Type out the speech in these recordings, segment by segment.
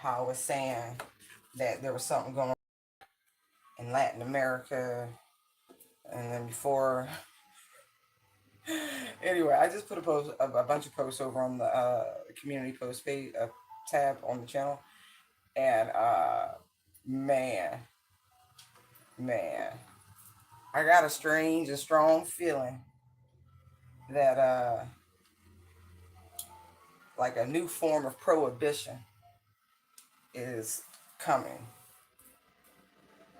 how I was saying that there was something going on in Latin America, and then before. Anyway, I just put a bunch of posts over on the community post page tab on the channel, and man, man, I got a strange and strong feeling that like a new form of prohibition is coming.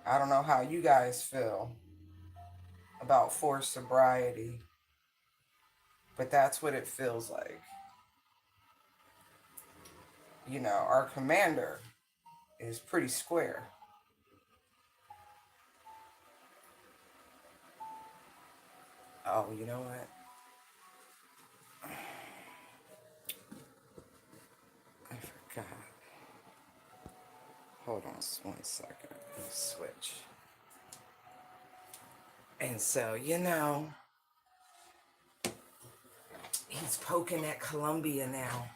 I don't know how you guys feel about forced sobriety, but that's what it feels like. You know, our commander is pretty square. Oh, you know what? I forgot. Hold on 1 second. Let me switch. And so, you know, he's poking at Colombia now.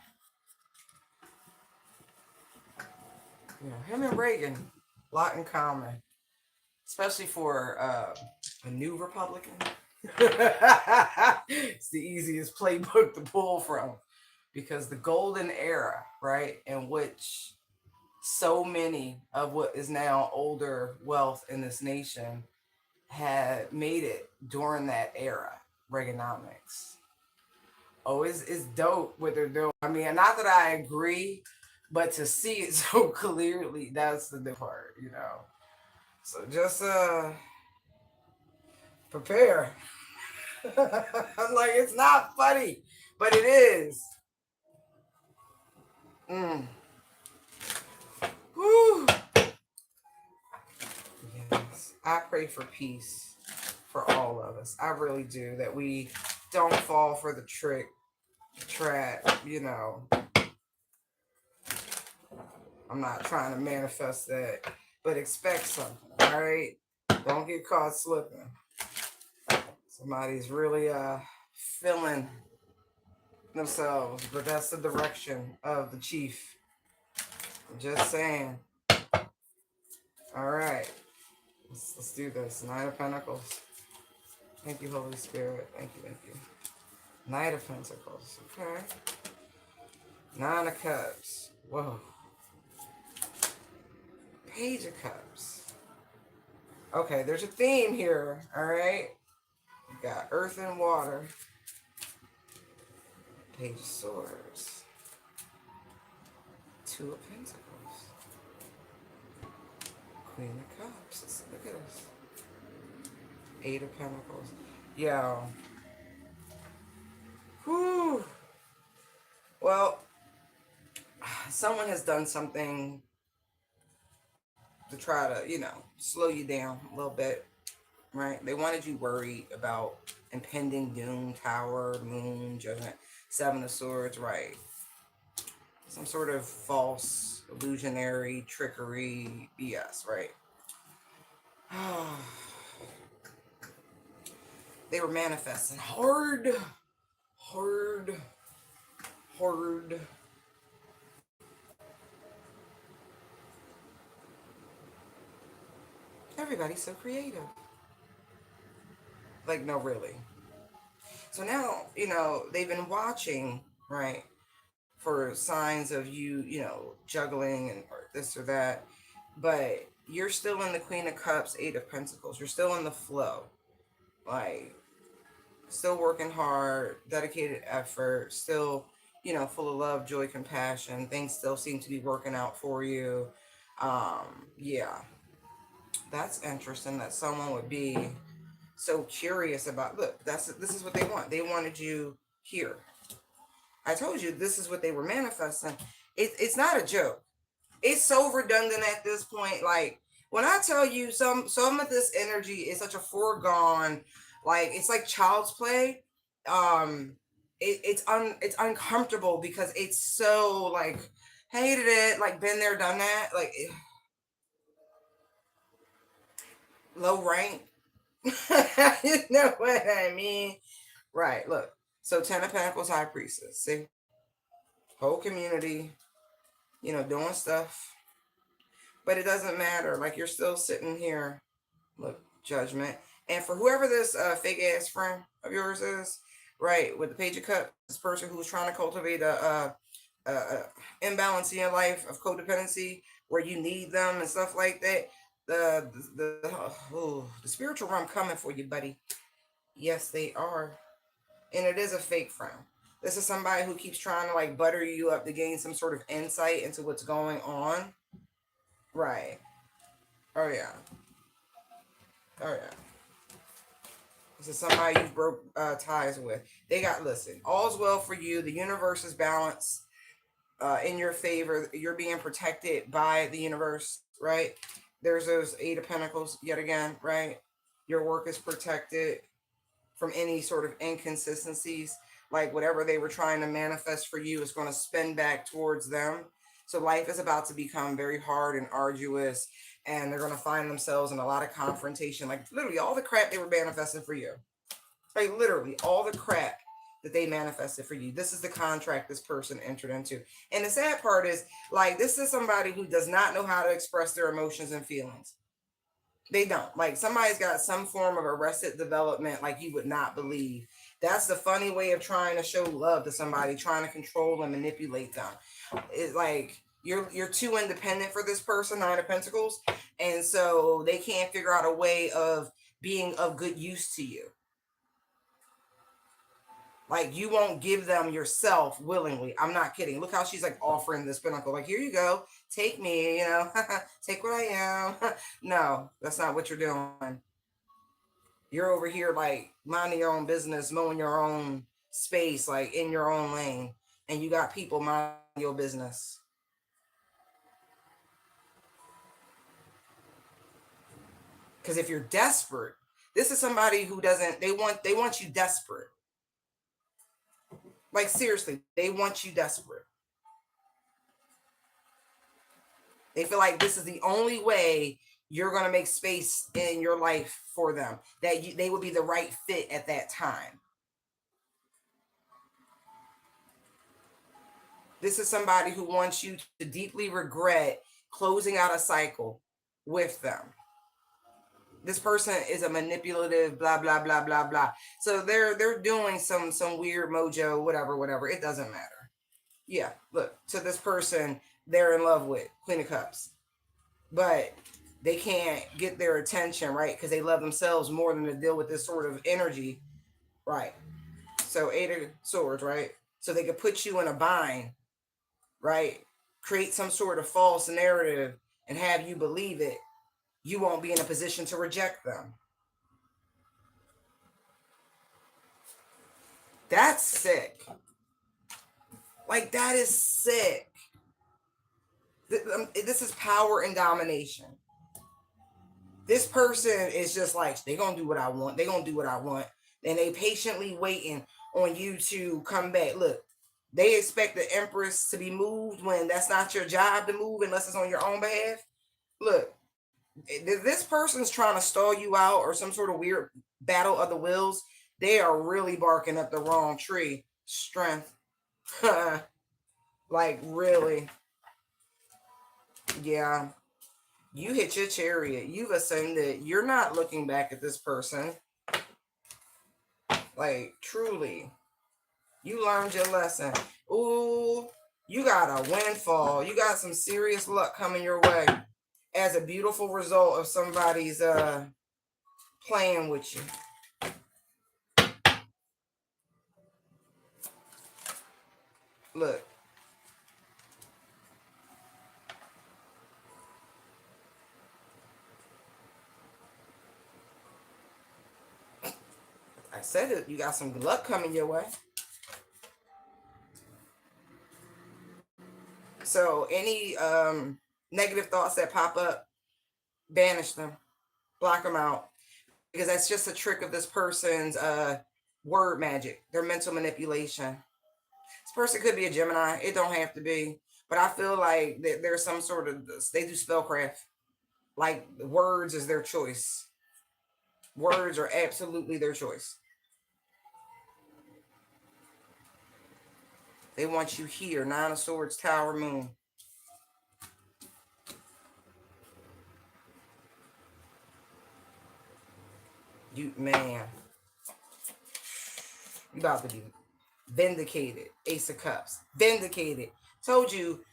You know, him and Reagan, a lot in common, especially for a new Republican. It's the easiest playbook to pull from, because the golden era, right, in which so many of what is now older wealth in this nation had made it during that era, Reaganomics. Oh, it's dope what they're doing. I mean, not that I agree, but to see it so clearly, that's the good part, you know. So just prepare. I'm like, it's not funny, but it is. Whew. Yes. I pray for peace for all of us. I really do, that we don't fall for the trap, you know. I'm not trying to manifest that, but expect something, all right? Don't get caught slipping. Somebody's really feeling themselves, but that's the direction of the chief. I'm just saying. All right, let's do this. Nine of Pentacles. Thank you, Holy Spirit. Thank you, thank you. Knight of Pentacles. Okay. Nine of Cups. Whoa. Page of Cups. Okay, there's a theme here. All right. You got Earth and Water. Page of Swords. Two of Pentacles. Queen of Cups. Look at this. Eight of Pentacles. Yo. Whew. Well, someone has done something to try to, you know, slow you down a little bit, right? They wanted you worried about impending doom, tower, moon, judgment, seven of swords, right? Some sort of false, illusionary, trickery, BS, right? They were manifesting hard. Everybody's so creative. Like, no, really. So now, you know, they've been watching, right, for signs of you, you know, juggling and or this or that. But you're still in the Queen of Cups, Eight of Pentacles. You're still in the flow. Like, still working hard, dedicated effort, still, you know, full of love, joy, compassion. Things still seem to be working out for you. Yeah. That's interesting that someone would be so curious about, look, this is what they want. They wanted you here. I told you this is what they were manifesting. It's not a joke. It's so redundant at this point. Like, when I tell you some of this energy is such a foregone, like, it's like child's play. It's uncomfortable because it's so, like, hated it, like, been there, done that, like, low rank. You know what I mean? Right, look. So Ten of Pentacles, High Priestess. See? Whole community. doing stuff. But it doesn't matter. Like, you're still sitting here. Look, Judgment. And for whoever this fake ass friend of yours is, right, with the Page of Cups, this person who's trying to cultivate a imbalance in your life of codependency where you need them and stuff like that. The spiritual realm coming for you, buddy. Yes, they are. And it is a fake friend. This is somebody who keeps trying to like butter you up to gain some sort of insight into what's going on. Right. Oh yeah. Oh yeah. This is somebody you broke ties with. They got, listen, all's well for you. The universe is balanced in your favor. You're being protected by the universe, right? There's those Eight of Pentacles yet again, right? Your work is protected from any sort of inconsistencies. Like whatever they were trying to manifest for you is going to spin back towards them. So life is about to become very hard and arduous, and they're going to find themselves in a lot of confrontation. Like literally all the crap they were manifesting for you. Like literally all the crap that they manifested for you. This is the contract this person entered into. And the sad part is, like, this is somebody who does not know how to express their emotions and feelings. They don't. Like, somebody's got some form of arrested development like you would not believe. That's the funny way of trying to show love to somebody, trying to control and manipulate them. It's like you're too independent for this person, Nine of Pentacles, and so they can't figure out a way of being of good use to you. Like, you won't give them yourself willingly. I'm not kidding. Look how she's like offering this pinnacle. Like, here you go. Take me, take what I am. No, that's not what you're doing. You're over here like minding your own business, mowing your own space, like in your own lane. And you got people minding your business. Because if you're desperate, this is somebody who doesn't, they want you desperate. Like, seriously, they want you desperate. They feel like this is the only way you're going to make space in your life for them, that they would be the right fit at that time. This is somebody who wants you to deeply regret closing out a cycle with them. This person is a manipulative, blah, blah, blah, blah, blah. So they're doing some weird mojo, whatever. It doesn't matter. Yeah, look, to this person they're in love with, Queen of Cups. But they can't get their attention, right? Because they love themselves more than to deal with this sort of energy, right? So Eight of Swords, right? So they could put you in a bind, right? Create some sort of false narrative and have you believe it. You won't be in a position to reject them. That's sick. Like, that is sick. This is power and domination. This person is just like, they're going to do what I want. They're going to do what I want. And they patiently waiting on you to come back. Look, they expect the Empress to be moved when that's not your job to move unless it's on your own behalf. Look, this person's trying to stall you out or some sort of weird battle of the wills. They are really barking up the wrong tree. Strength. Like, really. Yeah. You hit your chariot. You've ascended. You're not looking back at this person. Like, truly. You learned your lesson. Ooh, you got a windfall. You got some serious luck coming your way as a beautiful result of somebody's playing with you. Look. I said it. You got some luck coming your way. So any negative thoughts that pop up, banish them. Block them out. Because that's just a trick of this person's word magic, their mental manipulation. This person could be a Gemini. It don't have to be. But I feel like there's some sort of, they do spellcraft. Like, words is their choice. Words are absolutely their choice. They want you here. Nine of Swords, Tower, Moon. You, man, you about to be vindicated. Ace of Cups. Vindicated. Told you,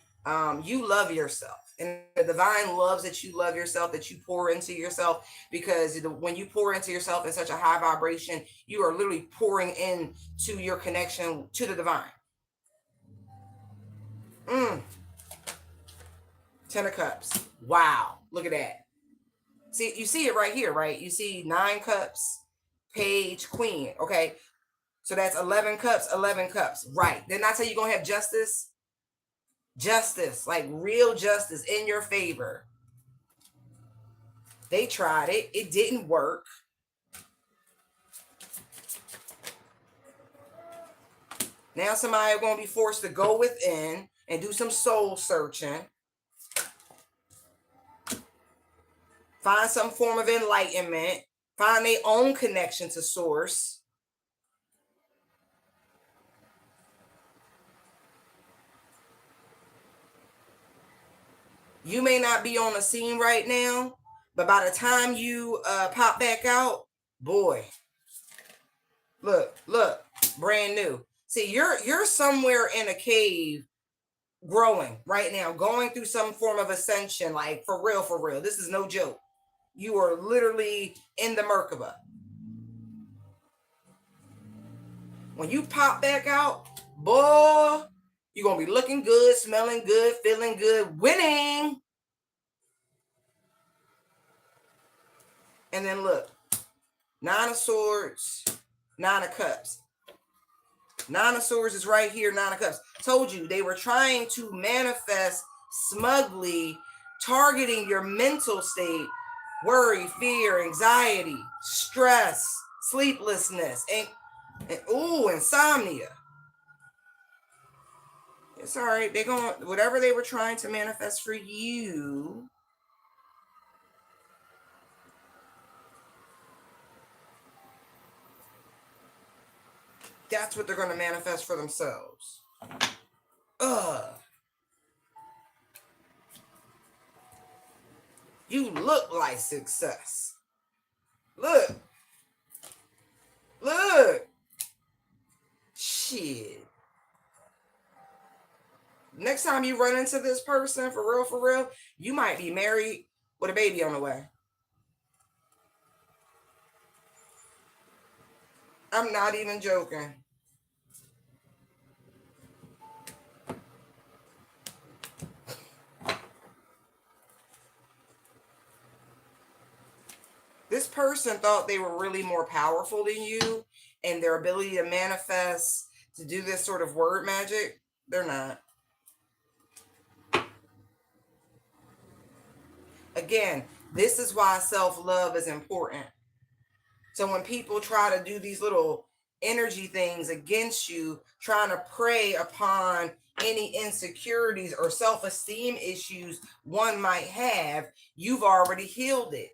you love yourself. And the divine loves that you love yourself, that you pour into yourself, because when you pour into yourself in such a high vibration, you are literally pouring into your connection to the divine. Mm. 10 of Cups. Wow. Look at that. See, you see it right here, right? You see 9 Cups, Page, Queen. Okay. So that's 11 Cups, 11 Cups. Right. Didn't I tell you you're going to have justice? Justice, like real justice in your favor. They tried it. It didn't work. Now somebody going to be forced to go within and do some soul searching. Find some form of enlightenment. Find their own connection to source. You may not be on the scene right now, but by the time you pop back out, boy, look, brand new. See, you're somewhere in a cave growing right now, going through some form of ascension, like for real, for real. This is no joke. You are literally in the Merkaba. When you pop back out, boy, you're going to be looking good, smelling good, feeling good, winning. And then look, 9 of Swords, 9 of Cups. 9 of Swords is right here, 9 of Cups. Told you, they were trying to manifest smugly, targeting your mental state, worry, fear, anxiety, stress, sleeplessness, and insomnia. It's all right. They're going, whatever they were trying to manifest for you, that's what they're going to manifest for themselves. You look like success. Look. Shit. Next time you run into this person, for real, you might be married with a baby on the way. I'm not even joking. This person thought they were really more powerful than you, and their ability to manifest, to do this sort of word magic, they're not. Again, this is why self-love is important. So when people try to do these little energy things against you, trying to prey upon any insecurities or self-esteem issues one might have, you've already healed it.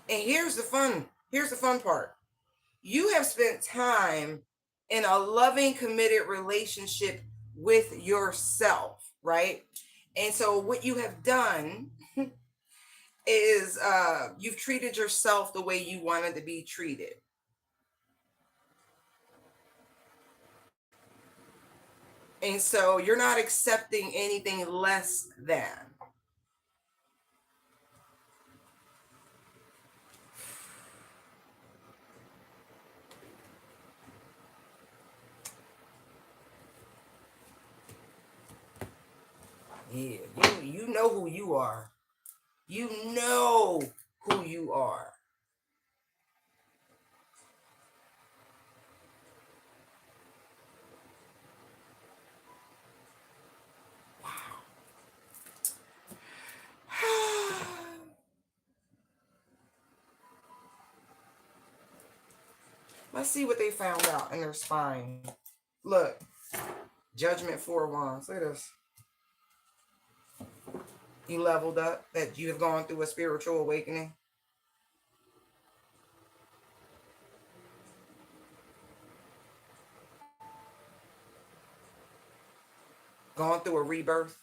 And here's the fun part. You have spent time in a loving, committed relationship with yourself, right? And so what you have done is you've treated yourself the way you wanted to be treated. And so you're not accepting anything less than. Yeah, you know who you are. You know who you are. Let's see what they found out in their spine. Look, Judgment 4 Wands. Look at this. You leveled up, that you have gone through a spiritual awakening. Gone through a rebirth.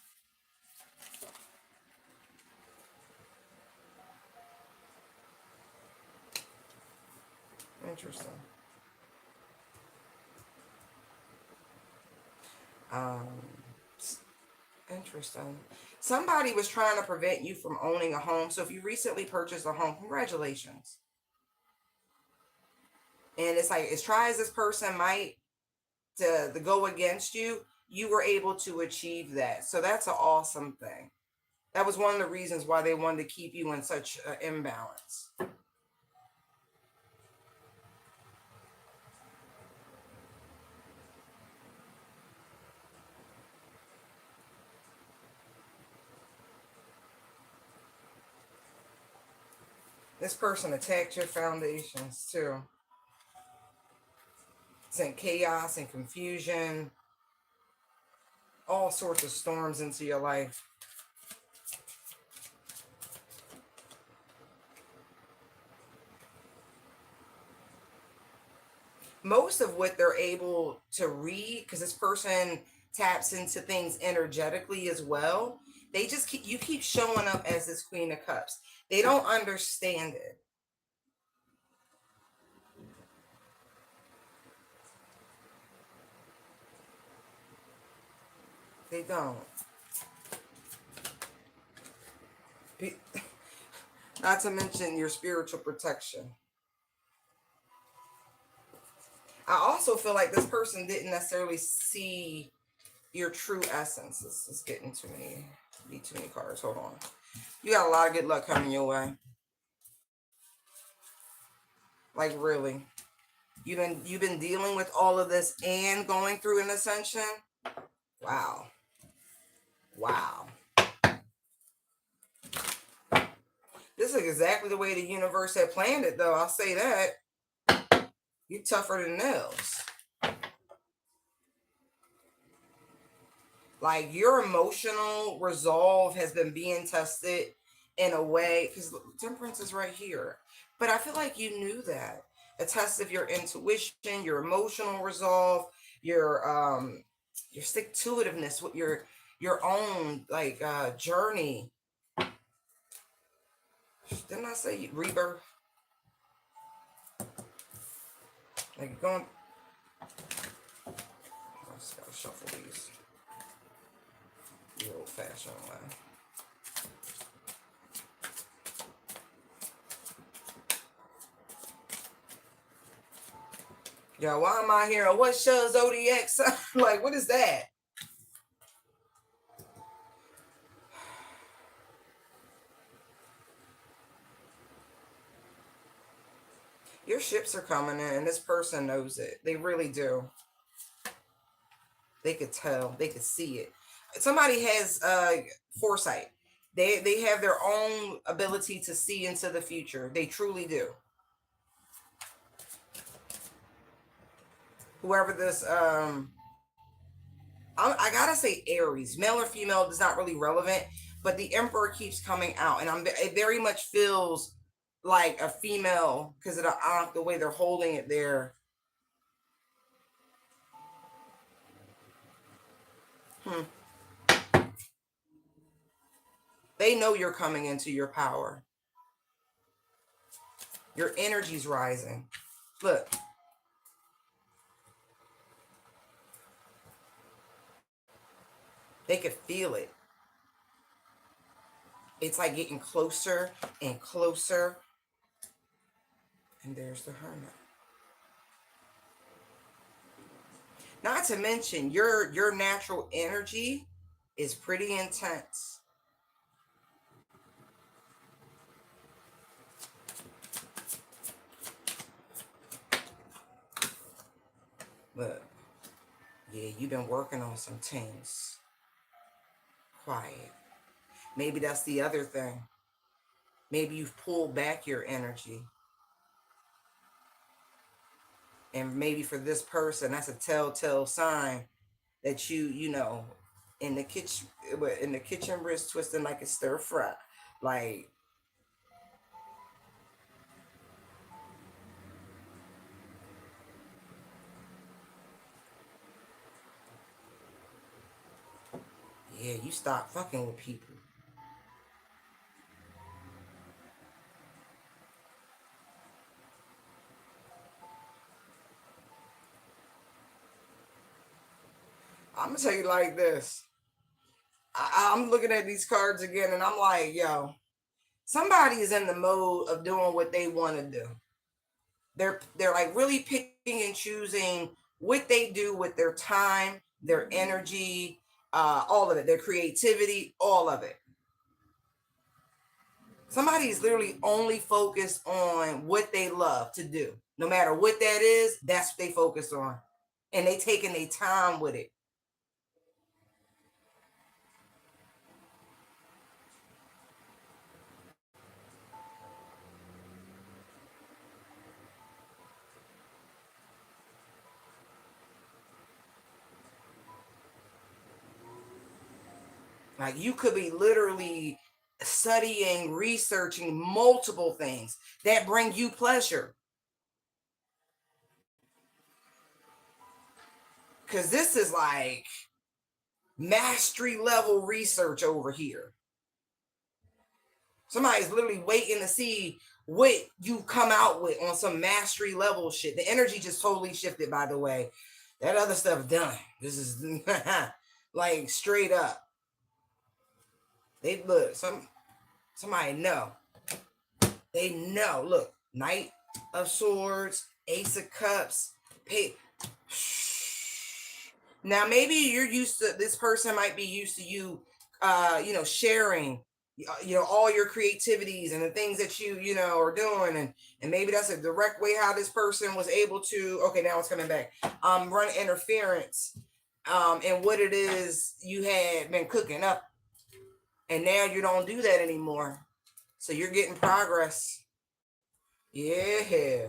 Interesting. Um, Interesting. Somebody was trying to prevent you from owning a home. So if you recently purchased a home, congratulations. And it's like, as try as this person might to go against you, you were able to achieve that. So that's an awesome thing. That was one of the reasons why they wanted to keep you in such an imbalance. This person attacked your foundations too. Sent chaos and confusion, all sorts of storms into your life. Most of what they're able to read, because this person taps into things energetically as well, they just keep, you keep showing up as this Queen of Cups. They don't understand it. They don't. Not to mention your spiritual protection. I also feel like this person didn't necessarily see your true essence. This is getting too many cards. Hold on. You got a lot of good luck coming your way. Like, really. You've been dealing with all of this and going through an ascension. Wow. Wow. This is exactly the way the universe had planned it, though. I'll say that. You're tougher than nails. Like, your emotional resolve has been being tested in a way, because temperance is right here. But I feel like you knew that. A test of your intuition, your emotional resolve, your stick to itiveness with your own like journey. Didn't I say rebirth? Like going, I just gotta shuffle these the old fashioned way. Yo, why am I here? What's your zodiac sign? Like, what is that? Your ships are coming in, and this person knows it. They really do. They could tell. They could see it. Somebody has foresight. They have their own ability to see into the future. They truly do. Whoever this I gotta say Aries, male or female, is not really relevant, but the Emperor keeps coming out, and it very much feels like a female because of the way they're holding it there. Hmm. They know you're coming into your power. Your energy's rising. Look, they could feel it. It's like getting closer and closer. And there's the Hermit. Not to mention your natural energy is pretty intense. Look, yeah, you've been working on some things. Quiet. Maybe that's the other thing. Maybe you've pulled back your energy. And maybe for this person, that's a telltale sign that in the kitchen wrist twisting like a stir fry. Like, yeah, you stop fucking with people. gonna tell you like this. I'm looking at these cards again, and I'm like, yo, somebody is in the mode of doing what they want to do. They're like really picking and choosing what they do with their time, their energy, all of it, their creativity, all of it. Somebody is literally only focused on what they love to do. No matter what that is, that's what they focus on. And they taking their time with it. Like you could be literally studying, researching multiple things that bring you pleasure. Because this is like mastery level research over here. Somebody's literally waiting to see what you come out with on some mastery level shit. The energy just totally shifted, by the way. That other stuff done. This is like straight up. They look, somebody know. They know. Look, Knight of Swords, Ace of Cups, now maybe you're used to, this person might be used to you sharing all your creativities and the things that you are doing, and maybe that's a direct way how this person was able to, okay, now it's coming back, run interference and what it is you had been cooking up, and now you don't do that anymore, so you're getting progress. Yeah,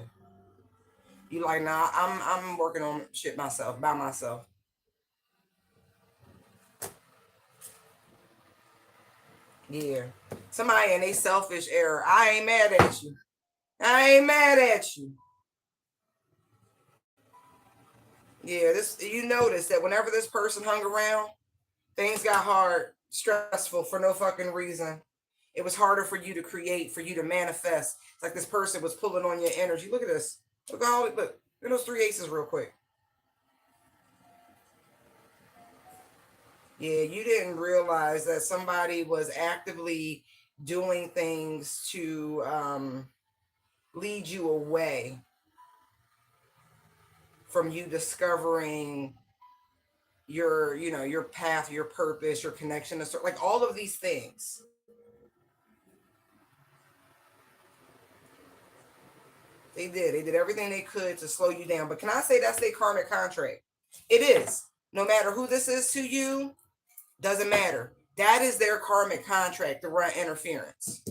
you like, nah, I'm working on shit myself, by myself. Yeah. Somebody in a selfish error. I ain't mad at you. I ain't mad at you. Yeah, this, you notice that whenever this person hung around, things got hard, stressful for no fucking reason. It was harder for you to create, for you to manifest. It's like this person was pulling on your energy. Look at this. Look at all it. Look at those three aces real quick. Yeah, you didn't realize that somebody was actively doing things to lead you away from you discovering your path, your purpose, your connection to, like, all of these things. They did everything they could to slow you down, but can I say that's their karmic contract? It is. No matter who this is to you, doesn't matter. That is their karmic contract to run interference.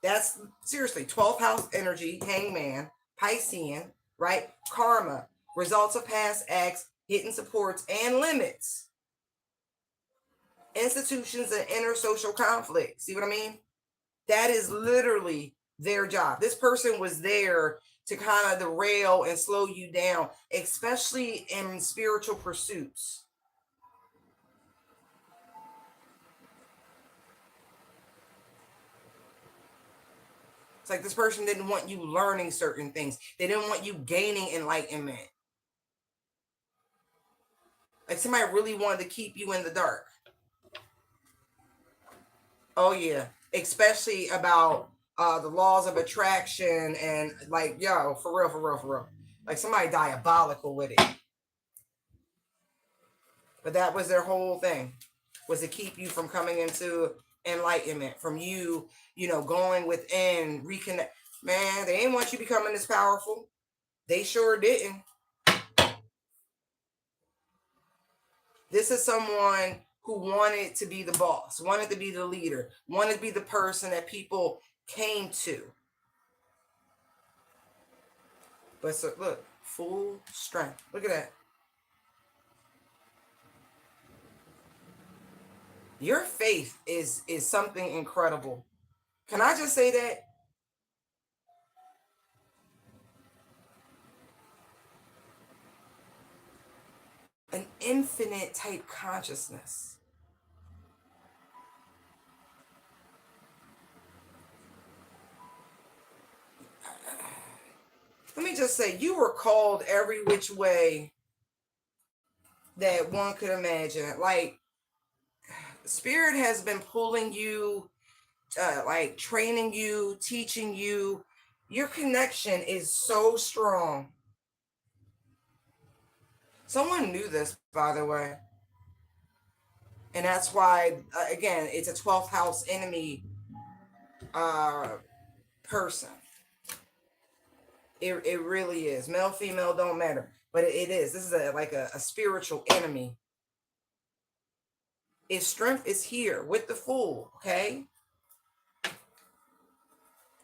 That's seriously 12th house energy, hangman, Piscean, right? Karma, results of past acts, hidden supports and limits, institutions, and inner social conflict. See what I mean? That is literally their job. This person was there to kind of derail and slow you down, especially in spiritual pursuits. It's like this person didn't want you learning certain things. They didn't want you gaining enlightenment. Like somebody really wanted to keep you in the dark. Oh yeah, especially about the laws of attraction and, like, yo, for real, for real, for real. Like somebody diabolical with it. But that was their whole thing, was to keep you from coming into enlightenment, from going within, reconnect. Man, they didn't want you becoming this powerful. They sure didn't. This is someone who wanted to be the boss, wanted to be the leader, wanted to be the person that people came to. But so look, full strength. Look at that. Your faith is something incredible. Can I just say that? An infinite type consciousness. Let me just say, you were called every which way that one could imagine. Like, Spirit has been pulling you, like training you, teaching you. Your connection is so strong. Someone knew this, by the way. And that's why, again, it's a 12th house enemy uh, person. It really is. Male, female, don't matter. But it is. This is like a spiritual enemy. Its strength is here with the Fool, okay?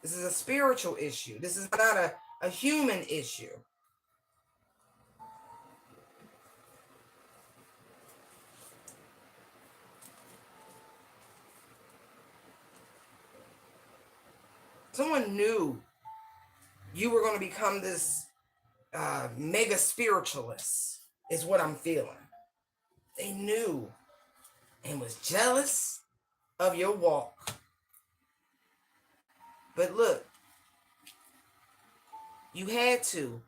This is a spiritual issue. This is not a human issue. Someone knew you were going to become this mega spiritualist, is what I'm feeling. They knew and was jealous of your walk. But look, you had to.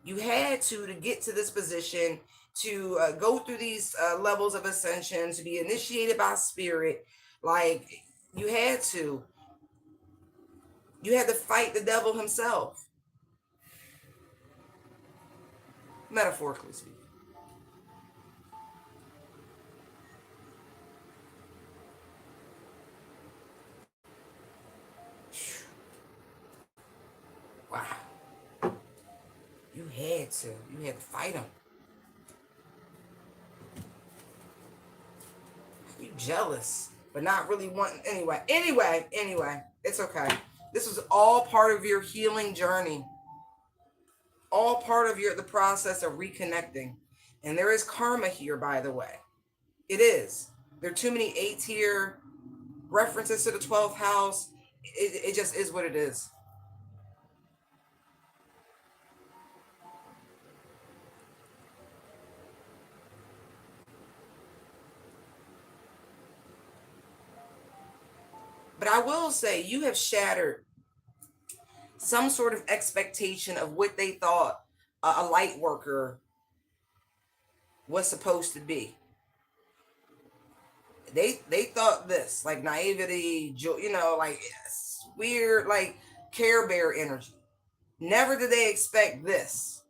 You had to get to this position, to go through these levels of ascension, to be initiated by spirit. Like, you had to. You had to fight the devil himself, metaphorically speaking. Wow. You had to. You had to fight him. You jealous, but not really wanting. Anyway. It's okay. This was all part of your healing journey. All part of the process of reconnecting. And there is karma here, by the way. It is. There are too many eights here, references to the 12th house. It just is what it is. But I will say, you have shattered some sort of expectation of what they thought a light worker was supposed to be. They thought this, like naivety, joy, like weird, like Care Bear energy. Never did they expect this.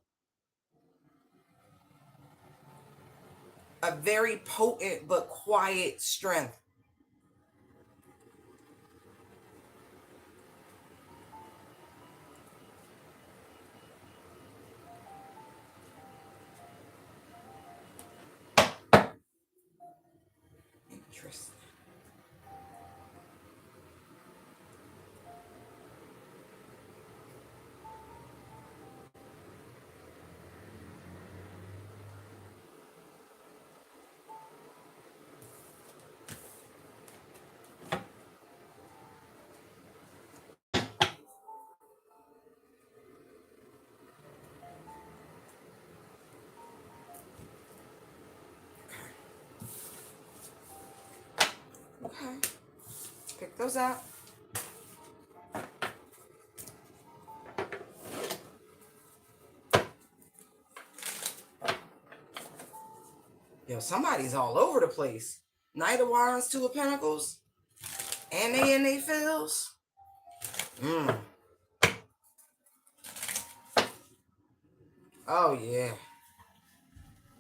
A very potent but quiet strength. Interesting. Okay. Pick those out. Yo, somebody's all over the place. Knight of Wands, Two of Pentacles, and they in they feels. Oh yeah.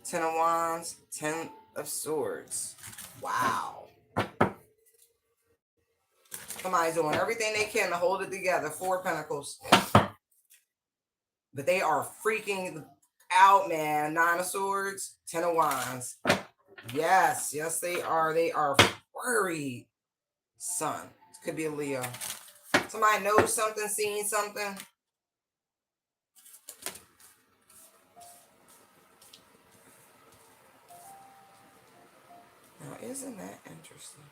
Ten of Wands, Ten of Swords. Wow. Somebody's doing everything they can to hold it together. Four of Pentacles. But they are freaking out, man. Nine of Swords, Ten of Wands. Yes, they are. They are worried. Sun. This could be a Leo. Somebody knows something, seeing something. Now, isn't that interesting?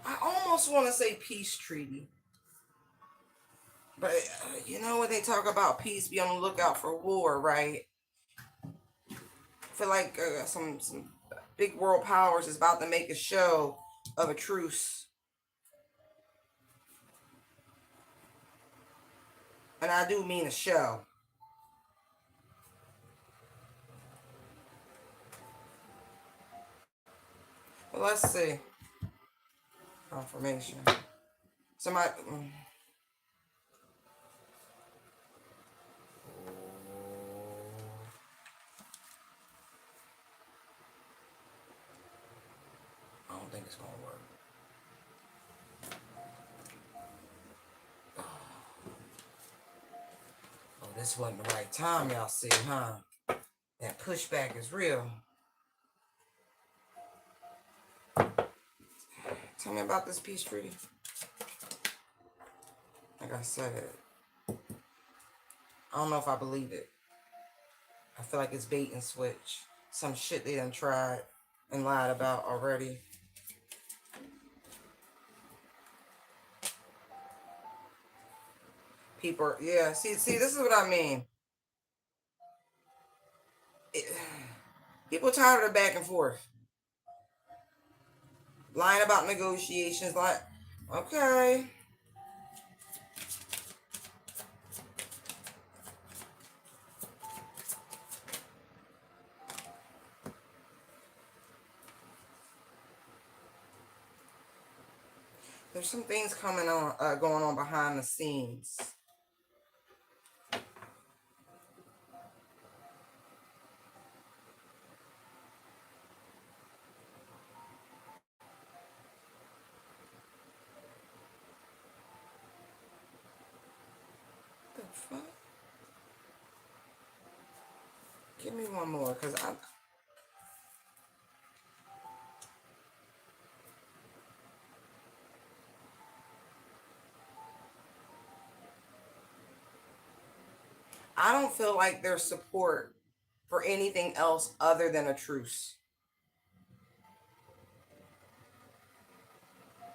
I almost want to say peace treaty. But you know when they talk about peace, be on the lookout for war, right? I feel like some big world powers is about to make a show of a truce. And I do mean a show. Well, let's see. Confirmation. Somebody. I don't think it's gonna work. Oh, this wasn't the right time, y'all see, huh? That pushback is real. Tell me about this peace treaty. Like I said, I don't know if I believe it. I feel like it's bait and switch. Some shit they done tried and lied about already. People, yeah. See, this is what I mean. People tired of the back and forth, lying about negotiations. Like, okay, there's some things coming on, going on behind the scenes. The fuck? Give me one more, cause I don't feel like there's support for anything else other than a truce.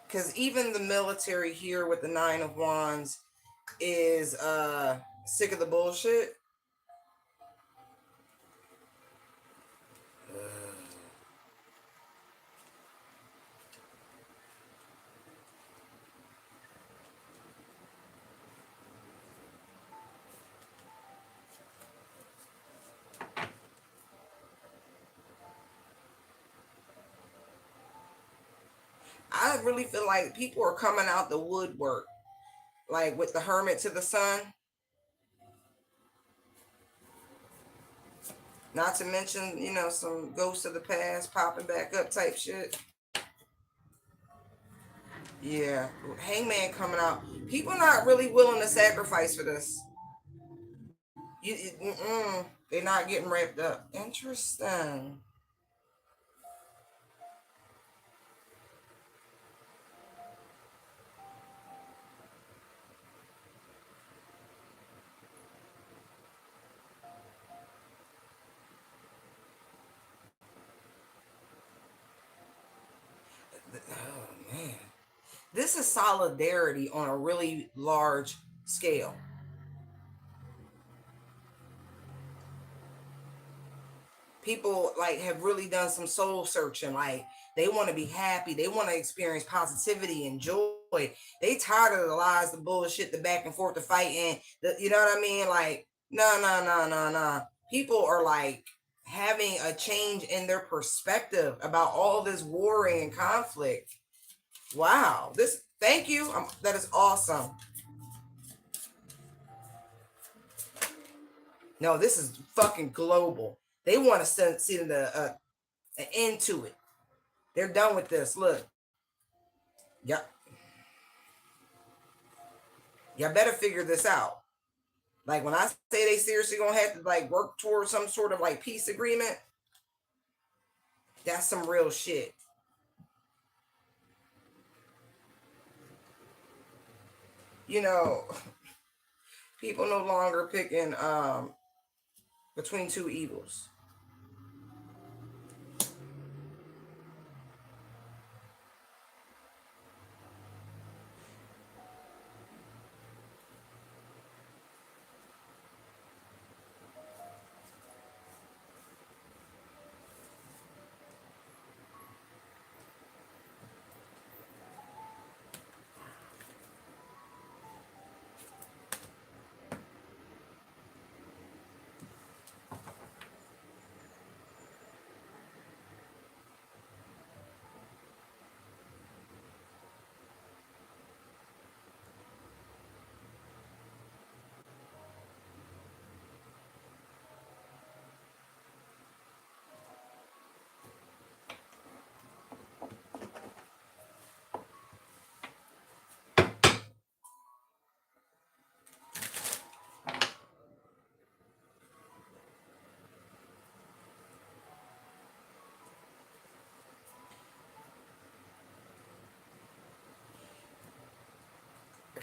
Because even the military here with the Nine of Wands is sick of the bullshit. I really feel like people are coming out the woodwork, like with the Hermit to the Sun. Not to mention, some ghosts of the past popping back up type shit. Yeah, Hangman coming out. People not really willing to sacrifice for this. They're not getting wrapped up. Interesting. Oh man, this is solidarity on a really large scale. People like have really done some soul searching. Like they want to be happy. They want to experience positivity and joy. They tired of the lies, the bullshit, the back and forth, the fighting. You know what I mean? Like no, no, no, no, no. People are like having a change in their perspective about all this warring and conflict. Wow. Thank you. That is awesome. No, this is fucking global. They want to see an end to it. They're done with this. Look. Yep. Y'all better figure this out. Like when I say they seriously gonna have to like work towards some sort of like peace agreement, that's some real shit. People no longer picking between two evils.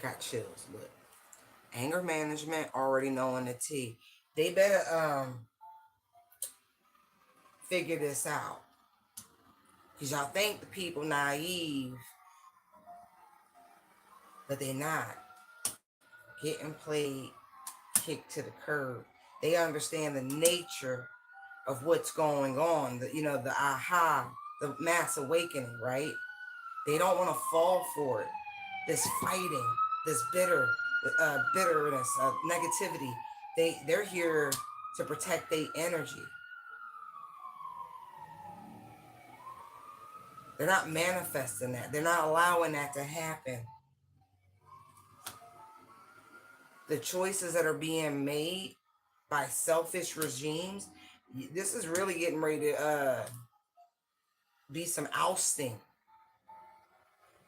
got chills. Look, anger management already knowing the T. They better figure this out. Because y'all think the people naive, but they're not. Getting played, kicked to the curb. They understand the nature of what's going on. The aha, the mass awakening, right? They don't want to fall for it. This fighting, this bitterness, negativity. They're here to protect their energy. They're not manifesting that. They're not allowing that to happen. The choices that are being made by selfish regimes, this is really getting ready to be some ousting.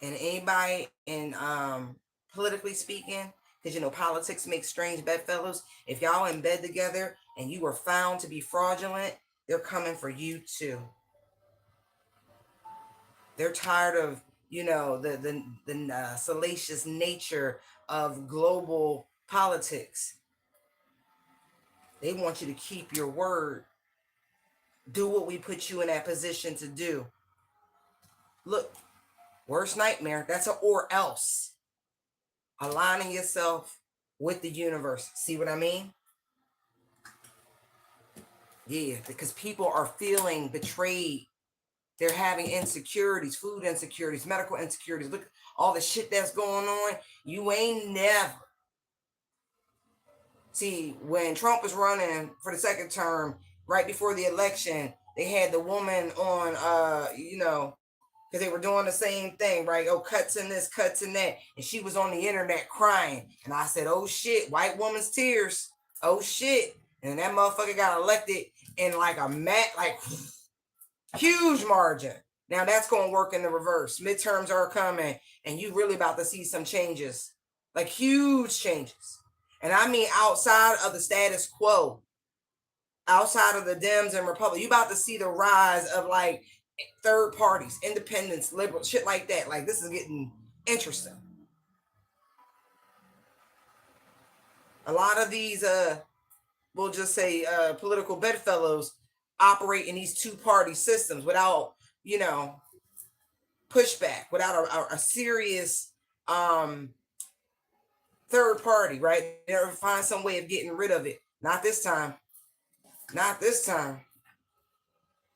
And anybody in politically speaking, because politics makes strange bedfellows. If y'all in bed together and you were found to be fraudulent, they're coming for you too. They're tired of the salacious nature of global politics. They want you to keep your word. Do what we put you in that position to do. Look, worst nightmare. That's an or else. Aligning yourself with the universe. See what I mean? Yeah, because people are feeling betrayed. They're having insecurities, food insecurities, medical insecurities. Look, all the shit that's going on. You ain't never. See, when Trump was running for the second term, right before the election, they had the woman on, because they were doing the same thing, right? Oh, cuts in this, cuts in that. And she was on the internet crying. And I said, oh shit, white woman's tears. Oh shit. And that motherfucker got elected in like huge margin. Now that's going to work in the reverse. Midterms are coming and you really about to see some changes, like huge changes. And I mean outside of the status quo, outside of the Dems and Republic, you about to see the rise of like third parties, independents, liberals, shit like that. Like this is getting interesting. A lot of these, we'll just say political bedfellows operate in these two-party systems without, pushback, without a serious third party, right? They'll find some way of getting rid of it. Not this time. Not this time.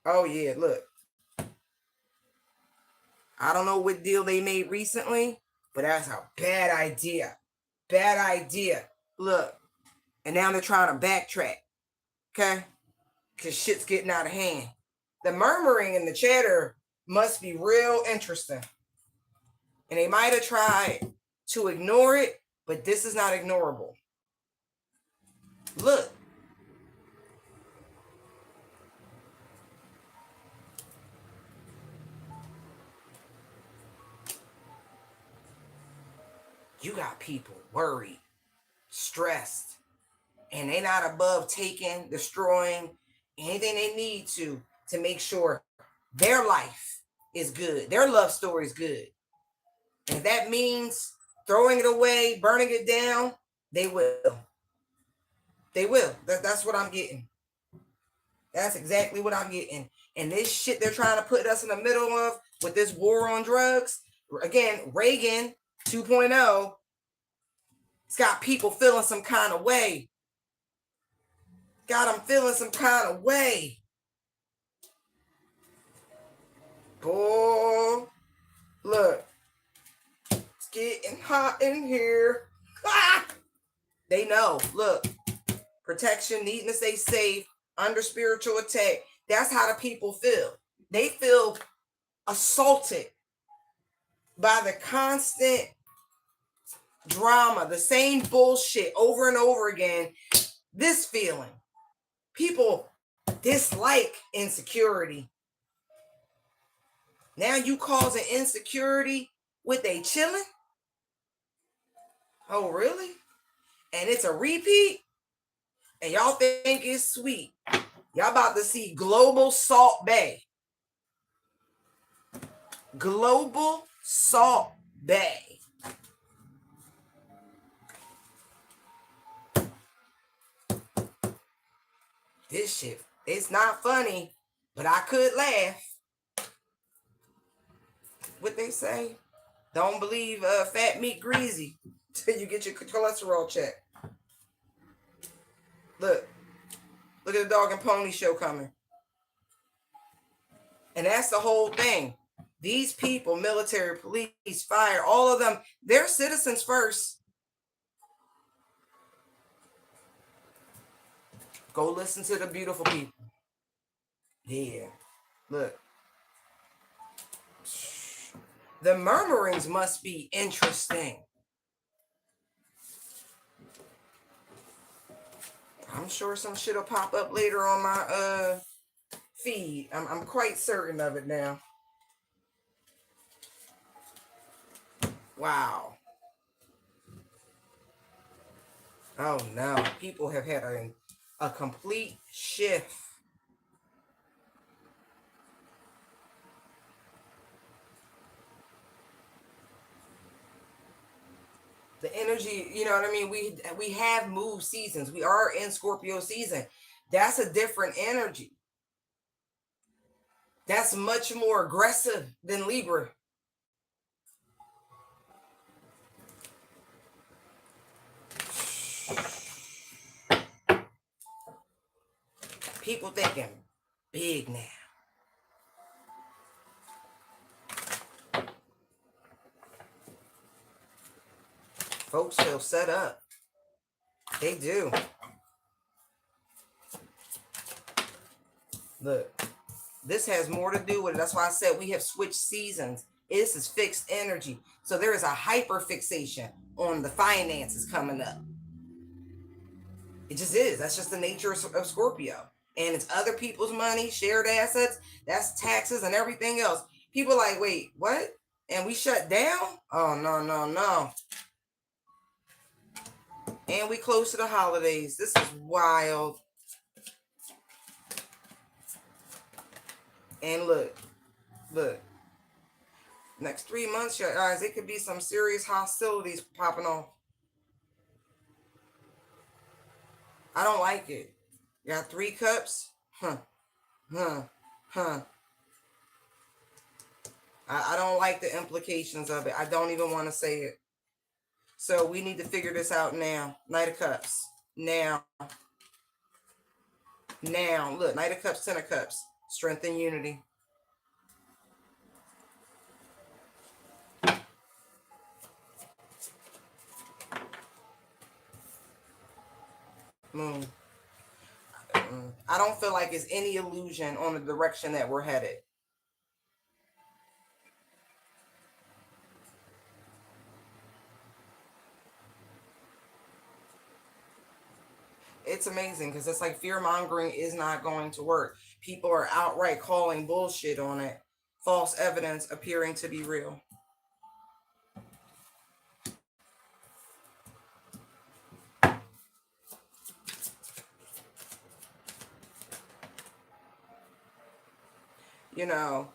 Oh, yeah, look. I don't know what deal they made recently, but that's a bad idea. Bad idea. Look. And now they're trying to backtrack. Okay? Because shit's getting out of hand. The murmuring and the chatter must be real interesting. And they might have tried to ignore it, but this is not ignorable. Look. You got people worried, stressed, and they're not above taking, destroying anything they need to make sure their life is good, their love story is good. And if that means throwing it away, burning it down, they will. They will. That's what I'm getting. That's exactly what I'm getting. And this shit they're trying to put us in the middle of with this war on drugs, again, Reagan 2.0, it's got people feeling some kind of way. Got them feeling some kind of way. Boy, look. It's getting hot in here. They know. Look. Protection, needing to stay safe, under spiritual attack. That's how the people feel. They feel assaulted by the constant drama, the same bullshit over and over again. This feeling. People dislike insecurity. Now you causing insecurity with they chilling? Oh, really? And it's a repeat? And y'all think it's sweet. Y'all about to see Global Salt Bay. Global Salt Bay. This shit, it's not funny, but I could laugh. What they say? Don't believe fat meat greasy till you get your cholesterol checked. Look, look at the dog and pony show coming. And that's the whole thing. These people, military, police, fire, all of them, they're citizens first. Go listen to the beautiful people. Yeah. Look. The murmurings must be interesting. I'm sure some shit will pop up later on my feed. I'm quite certain of it now. Wow. Oh no. People have had a complete shift. The energy, you know what I mean? We have moved seasons. We are in Scorpio season. That's a different energy. That's much more aggressive than Libra. People thinking big now. Folks feel set up. They do. Look, this has more to do with it. That's why I said we have switched seasons. This is fixed energy. So there is a hyper fixation on the finances coming up. It just is. That's just the nature of Scorpio. And it's other people's money, shared assets. That's taxes and everything else. People like, wait, what? And we shut down? Oh, no, no, no. And we close to the holidays. This is wild. And look. Next 3 months, you guys, it could be some serious hostilities popping off. I don't like it. You got 3 cups? I don't like the implications of it. I don't even want to say it. So we need to figure this out now. Knight of Cups. Now. Look, Knight of Cups, Ten of Cups. Strength and unity. Moon. I don't feel like it's any illusion on the direction that we're headed. It's amazing because it's like fear mongering is not going to work. People are outright calling bullshit on it. False evidence appearing to be real. You know,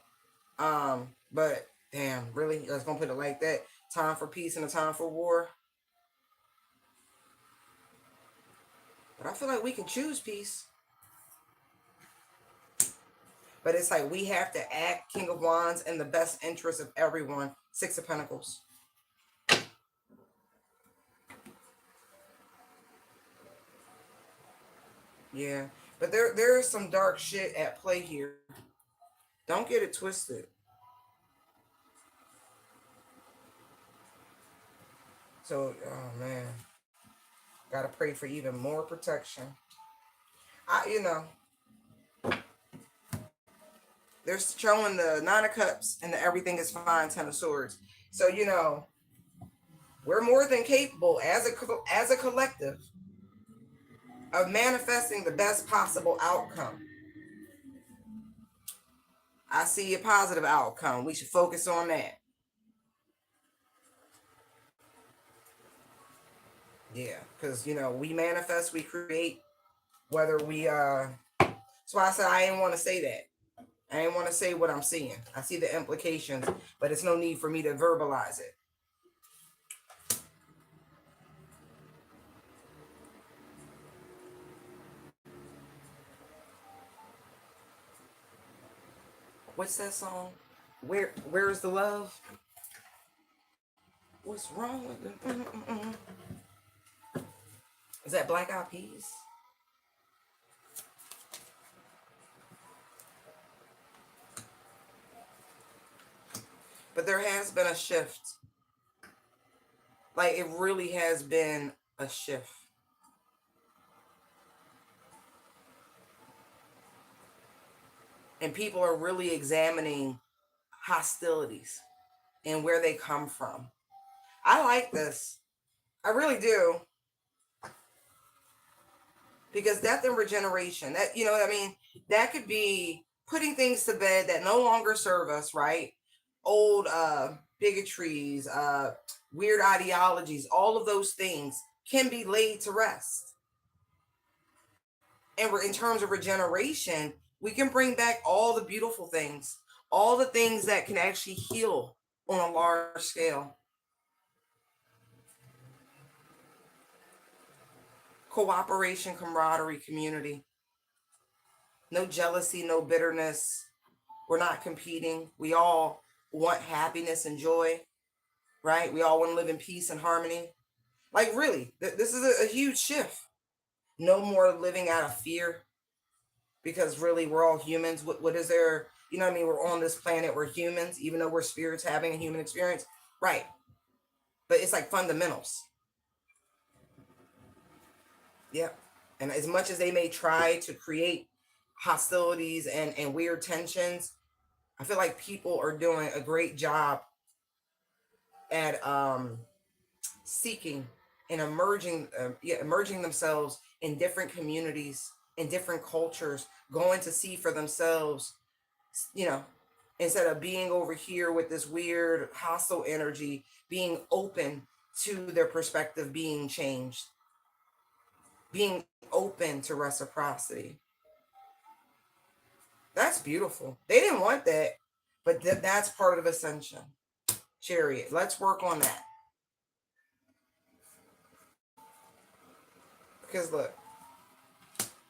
but damn, really? Let's gonna put it like that. Time for peace and a time for war. But I feel like we can choose peace. But it's like we have to act King of Wands in the best interest of everyone. Six of Pentacles. Yeah. But there is some dark shit at play here. Don't get it twisted. So, oh man. Gotta pray for even more protection. They're showing the Nine of Cups and the everything is fine, Ten of Swords. So, we're more than capable as a collective of manifesting the best possible outcome. I see a positive outcome. We should focus on that. Yeah, because we manifest, we create. Whether we that's why I said I didn't want to say that. I didn't want to say what I'm seeing. I see the implications, but it's no need for me to verbalize it. What's that song? Where's the love? What's wrong with it? Is that Black Eyed Peas? But there has been a shift. Like, it really has been a shift. And people are really examining hostilities and where they come from. I like this. I really do. Because death and regeneration, that, you know what I mean? That could be putting things to bed that no longer serve us, right? Old bigotries, weird ideologies, all of those things can be laid to rest. And in terms of regeneration, we can bring back all the beautiful things, all the things that can actually heal on a large scale. Cooperation, camaraderie, community. No jealousy, no bitterness. We're not competing. We all want happiness and joy, right? We all want to live in peace and harmony. Like, really, this is a huge shift. No more living out of fear, because really, we're all humans. What is there? You know what I mean? We're on this planet. We're humans, even though we're spirits having a human experience. Right. But it's like fundamentals. Yep. And as much as they may try to create hostilities and weird tensions, I feel like people are doing a great job at seeking and emerging themselves in different communities, in different cultures, going to see for themselves, you know, instead of being over here with this weird hostile energy, being open to their perspective being changed, being open to reciprocity. That's beautiful. They didn't want that, but that's part of ascension. Chariot. Let's work on that. Because look,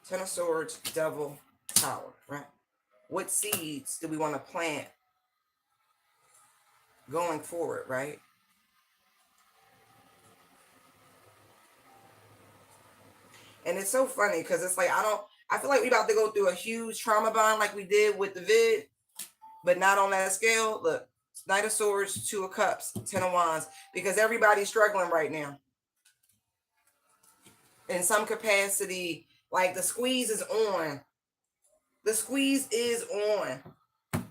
Ten of Swords, Devil, Tower, right? What seeds do we want to plant going forward, right? And it's so funny because it's like, I feel like we about to go through a huge trauma bond like we did with the vid, but not on that scale. Look, Knight of Swords, Two of Cups, Ten of Wands, because everybody's struggling right now. In some capacity, like the squeeze is on. The squeeze is on.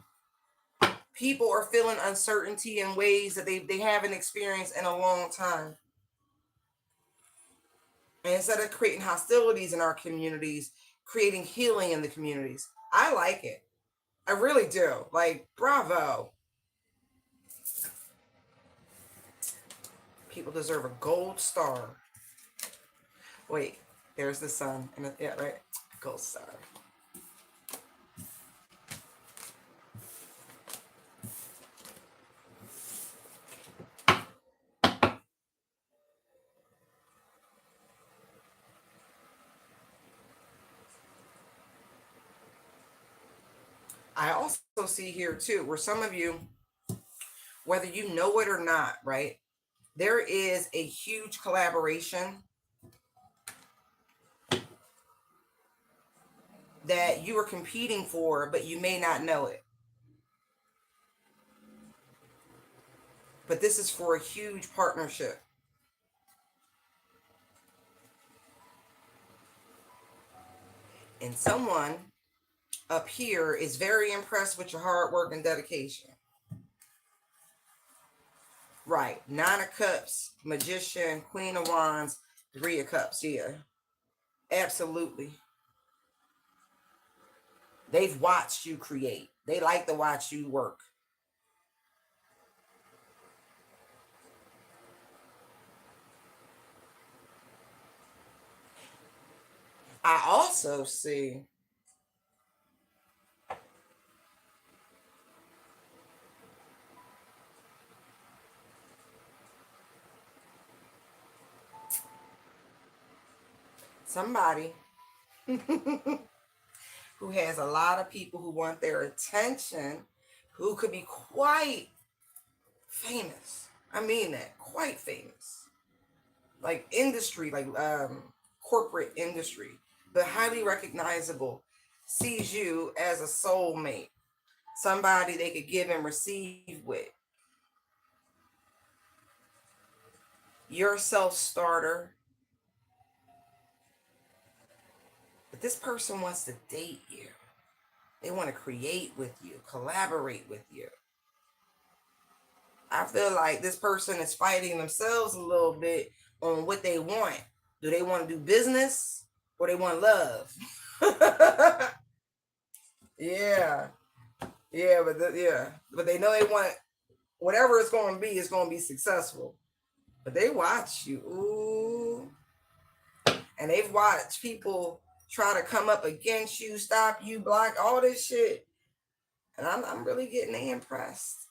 People are feeling uncertainty in ways that they haven't experienced in a long time. And instead of creating hostilities in our communities, creating healing in the communities. I like it. I really do. Like, bravo. People deserve a gold star. Wait, there's the sun. Yeah, right? Gold star. I also see here too, where some of you, whether you know it or not, right? There is a huge collaboration that you are competing for, but you may not know it. But this is for a huge partnership. And someone up here is very impressed with your hard work and dedication. Right. Nine of Cups, Magician, Queen of Wands, Three of Cups. Yeah. Absolutely. They've watched you create. They like to watch you work. I also see somebody who has a lot of people who want their attention, who could be quite famous. I mean that, quite famous. Like industry, like corporate industry, but highly recognizable, sees you as a soulmate, somebody they could give and receive with. You're a self-starter, but this person wants to date you. They want to create with you, collaborate with you. I feel like this person is fighting themselves a little bit on what they want. Do they want to do business or they want love? Yeah, yeah, but they know they want whatever it's going to be. It's going to be successful. But they watch you, ooh, and they've watched people try to come up against you, stop you, block all this shit, and I'm really getting impressed.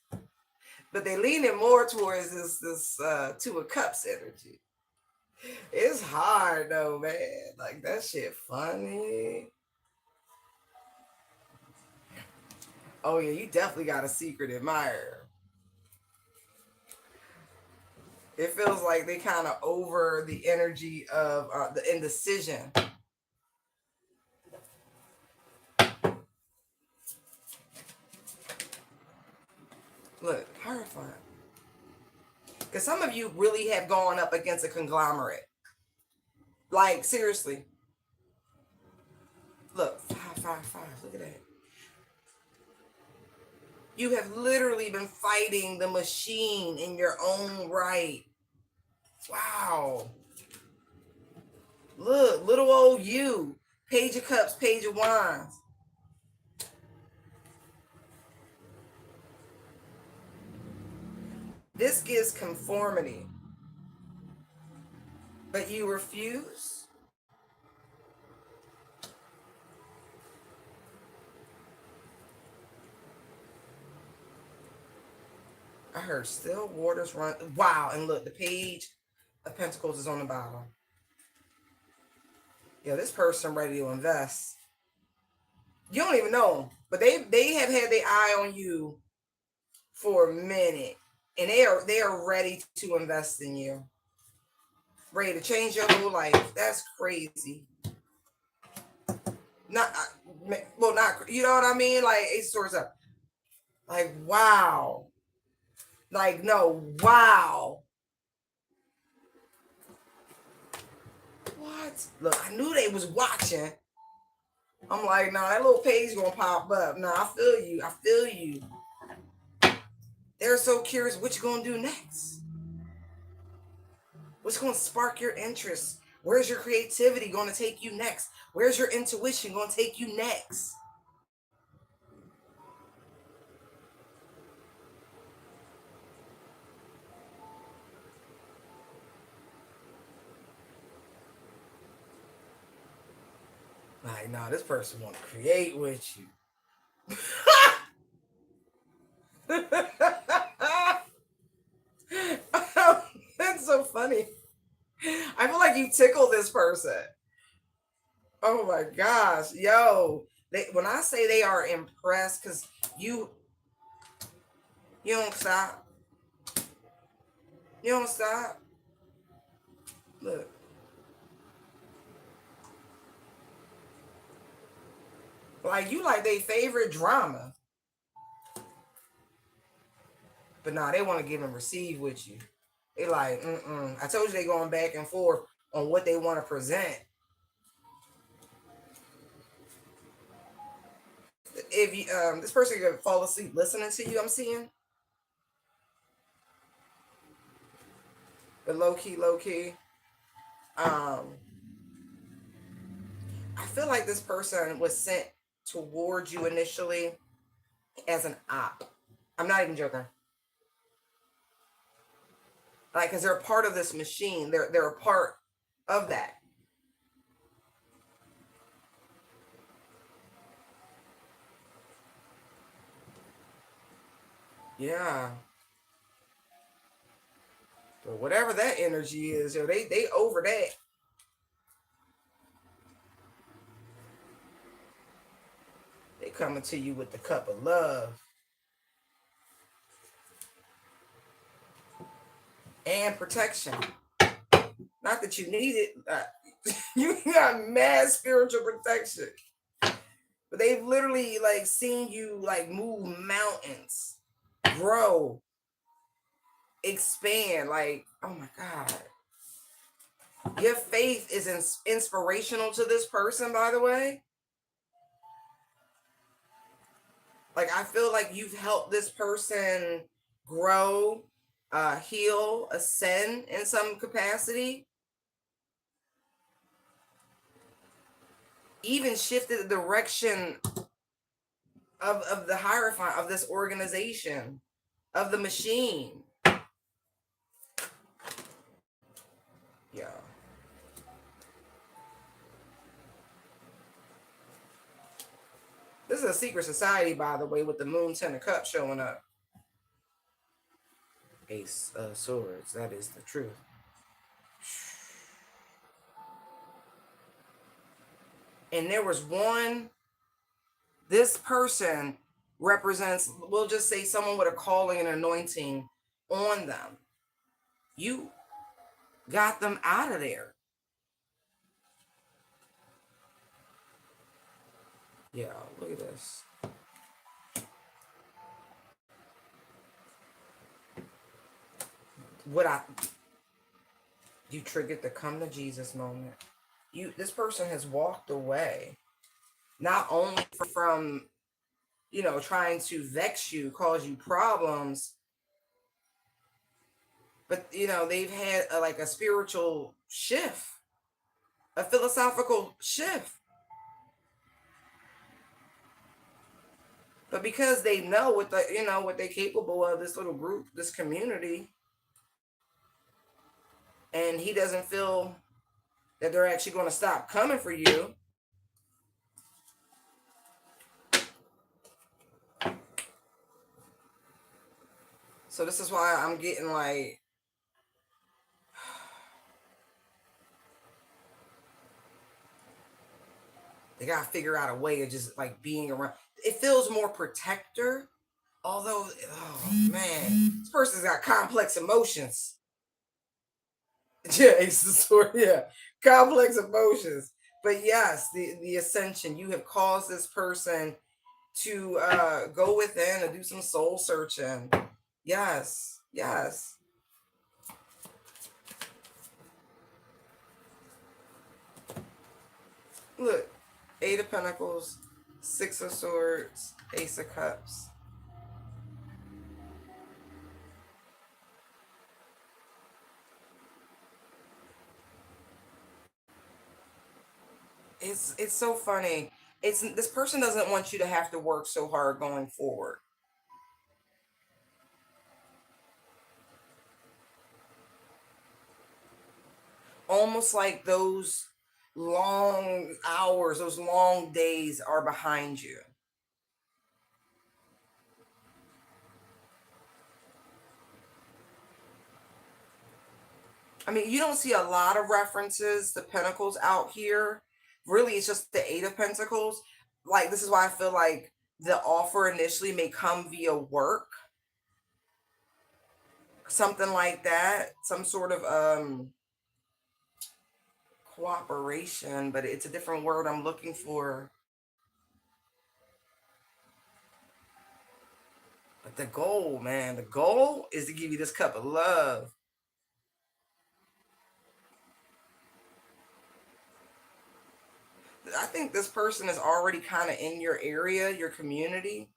But they leaning more towards this Two of Cups energy. It's hard though, man. Like that shit funny. Oh yeah, you definitely got a secret admirer. It feels like they kind of over the energy of the indecision. Look, horrifying. Because some of you really have gone up against a conglomerate. Like, seriously. Look, 555. Look at that. You have literally been fighting the machine in your own right. Wow. Look, little old you. Page of Cups, Page of Wands. This gives conformity. But you refuse? I heard still waters run. Wow, and look, the Page of Pentacles is on the bottom. Yo, this person ready to invest. You don't even know them, but they have had their eye on you for a minute, and they are ready to invest in you, ready to change your whole life. That's crazy. Not well, not you know what I mean? Like Ace of Swords up. Like wow. Like no, wow. What? Look, I knew they was watching. I'm like, nah, that little page gonna pop up. Nah, I feel you. I feel you. They're so curious what you gonna do next. What's gonna spark your interest? Where's your creativity gonna take you next? Where's your intuition gonna take you next? Like, nah, this person want to create with you. That's so funny. I feel like you tickle this person. Oh my gosh, yo! When I say they are impressed, because you don't stop. You don't stop. Look, like you like their favorite drama, but nah, they want to give and receive with you. They like, I told you they going back and forth on what they want to present. If you this person could fall asleep listening to you, I'm seeing. But low key. Um, I feel like this person was sent towards you initially as an op. I'm not even joking. Like, because they're a part of this machine. They're a part of that. Yeah. But whatever that energy is, yo, they over that. coming to you with the cup of love and protection. Not that you need it. You got mad spiritual protection. But they've literally like seen you like move mountains, grow, expand. Like, oh my God. Your faith is inspirational to this person, by the way. Like, I feel like you've helped this person grow, heal, ascend in some capacity. Even shifted the direction of the hierophant of this organization, of the machine. Yeah. This is a secret society, by the way, with the moon 10 of cups showing up. Ace of swords. That is the truth. And there was one, this person represents, we'll just say someone with a calling and anointing on them. You got them out of there. Yeah, look at this. You triggered the come to Jesus moment. This person has walked away, not only from, trying to vex you, cause you problems, but, they've had a spiritual shift, a philosophical shift. But because they know what they're capable of, this little group, this community, and he doesn't feel that they're actually going to stop coming for you. So this is why I'm getting like, they got to figure out a way of just like being around. It feels more protector. Although, oh man, this person's got complex emotions. Yeah, Ace of Swords. Yeah, complex emotions. But yes, the ascension. You have caused this person to go within and do some soul searching. Yes, yes. Look, Eight of Pentacles, Six of Swords, Ace of Cups. It's so funny. This person doesn't want you to have to work so hard going forward. Almost like those long hours, those long days are behind you. I mean, you don't see a lot of references to Pentacles out here. Really, it's just the Eight of Pentacles. Like, this is why I feel like the offer initially may come via work. Something like that. Some sort of cooperation, but it's a different word I'm looking for. But the goal, man, the goal is to give you this cup of love. I think this person is already kind of in your area, your community.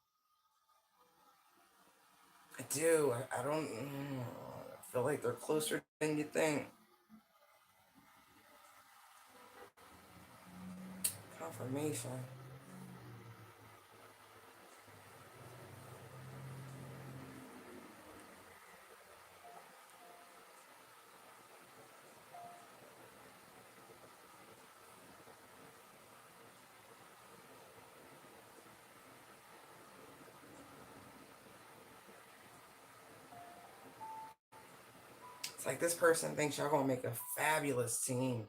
I do. I don't. I feel like they're closer than you think. Confirmation. It's like this person thinks y'all gonna make a fabulous team.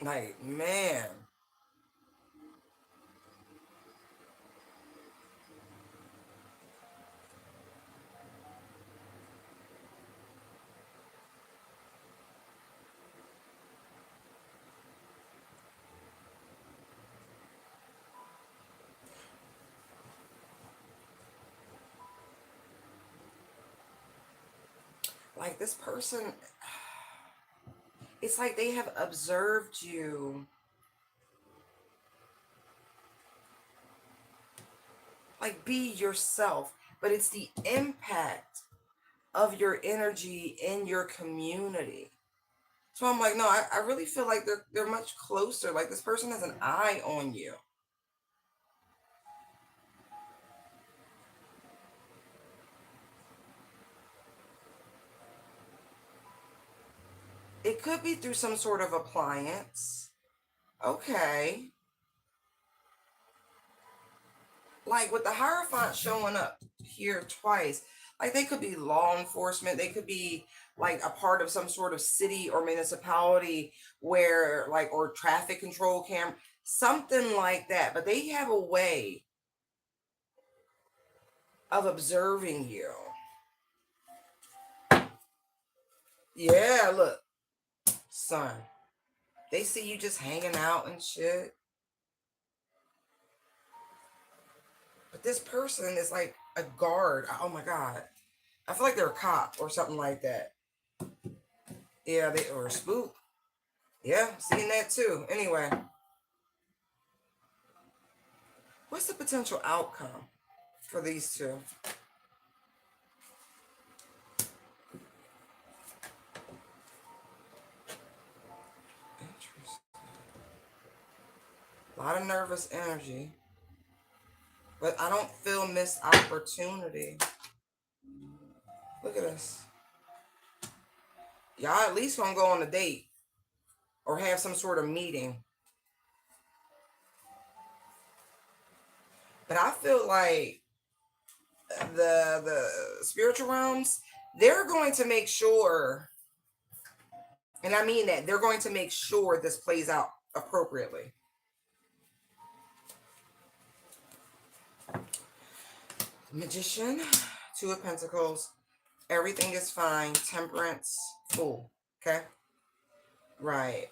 Like, man. Like this person, it's like they have observed you. Like, be yourself. But it's the impact of your energy in your community. So I'm like, no, I really feel like they're much closer. Like this person has an eye on you. It could be through some sort of appliance. Okay. Like with the Hierophant showing up here twice, like they could be law enforcement, they could be like a part of some sort of city or municipality where like or traffic control camera, something like that. But they have a way of observing you. Yeah, look, son. They see you just hanging out and shit. But this person is like a guard. Oh my god. I feel like they're a cop or something like that. Yeah, they or a spook. Yeah, seeing that too. Anyway, what's the potential outcome for these two? Interesting. A lot of nervous energy, but I don't feel missed opportunity. Look at this. Y'all at least gonna go on a date or have some sort of meeting. But I feel like the spiritual realms, they're going to make sure, and I mean that they're going to make sure this plays out appropriately. Magician, Two of Pentacles, everything is fine. Temperance, Fool. Okay, right.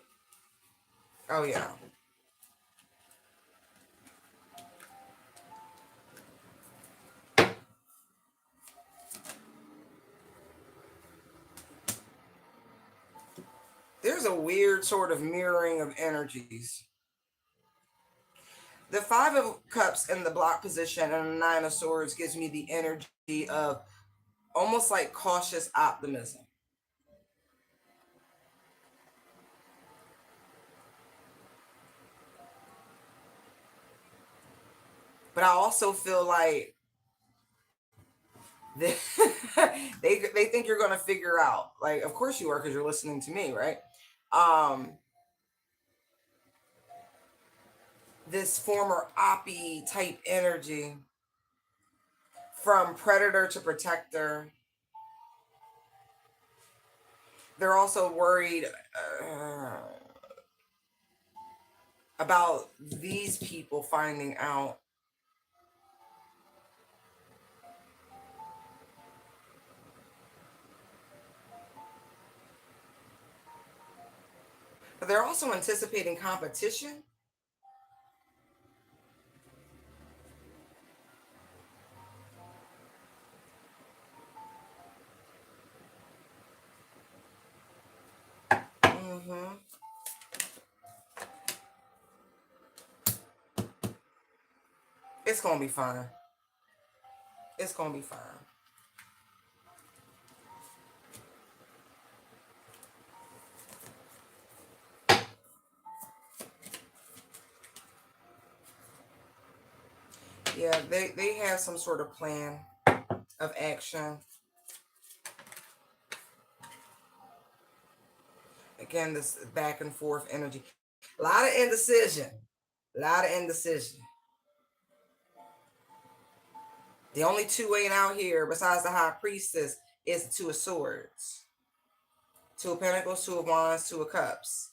Oh yeah. There's a weird sort of mirroring of energies. The Five of Cups in the block position and the Nine of Swords gives me the energy of almost like cautious optimism. But I also feel like they they think you're gonna figure out. Like, of course you are because you're listening to me, right? Um, this former oppie type energy from predator to protector. They're also worried about these people finding out. But they're also anticipating competition. Mm-hmm. It's gonna be fine. It's gonna be fine. Yeah, they have some sort of plan of action. Again, this back and forth energy. A lot of indecision. A lot of indecision. The only two ain't out here besides the high priestess is the Two of Swords. Two of Pentacles, Two of Wands, Two of Cups.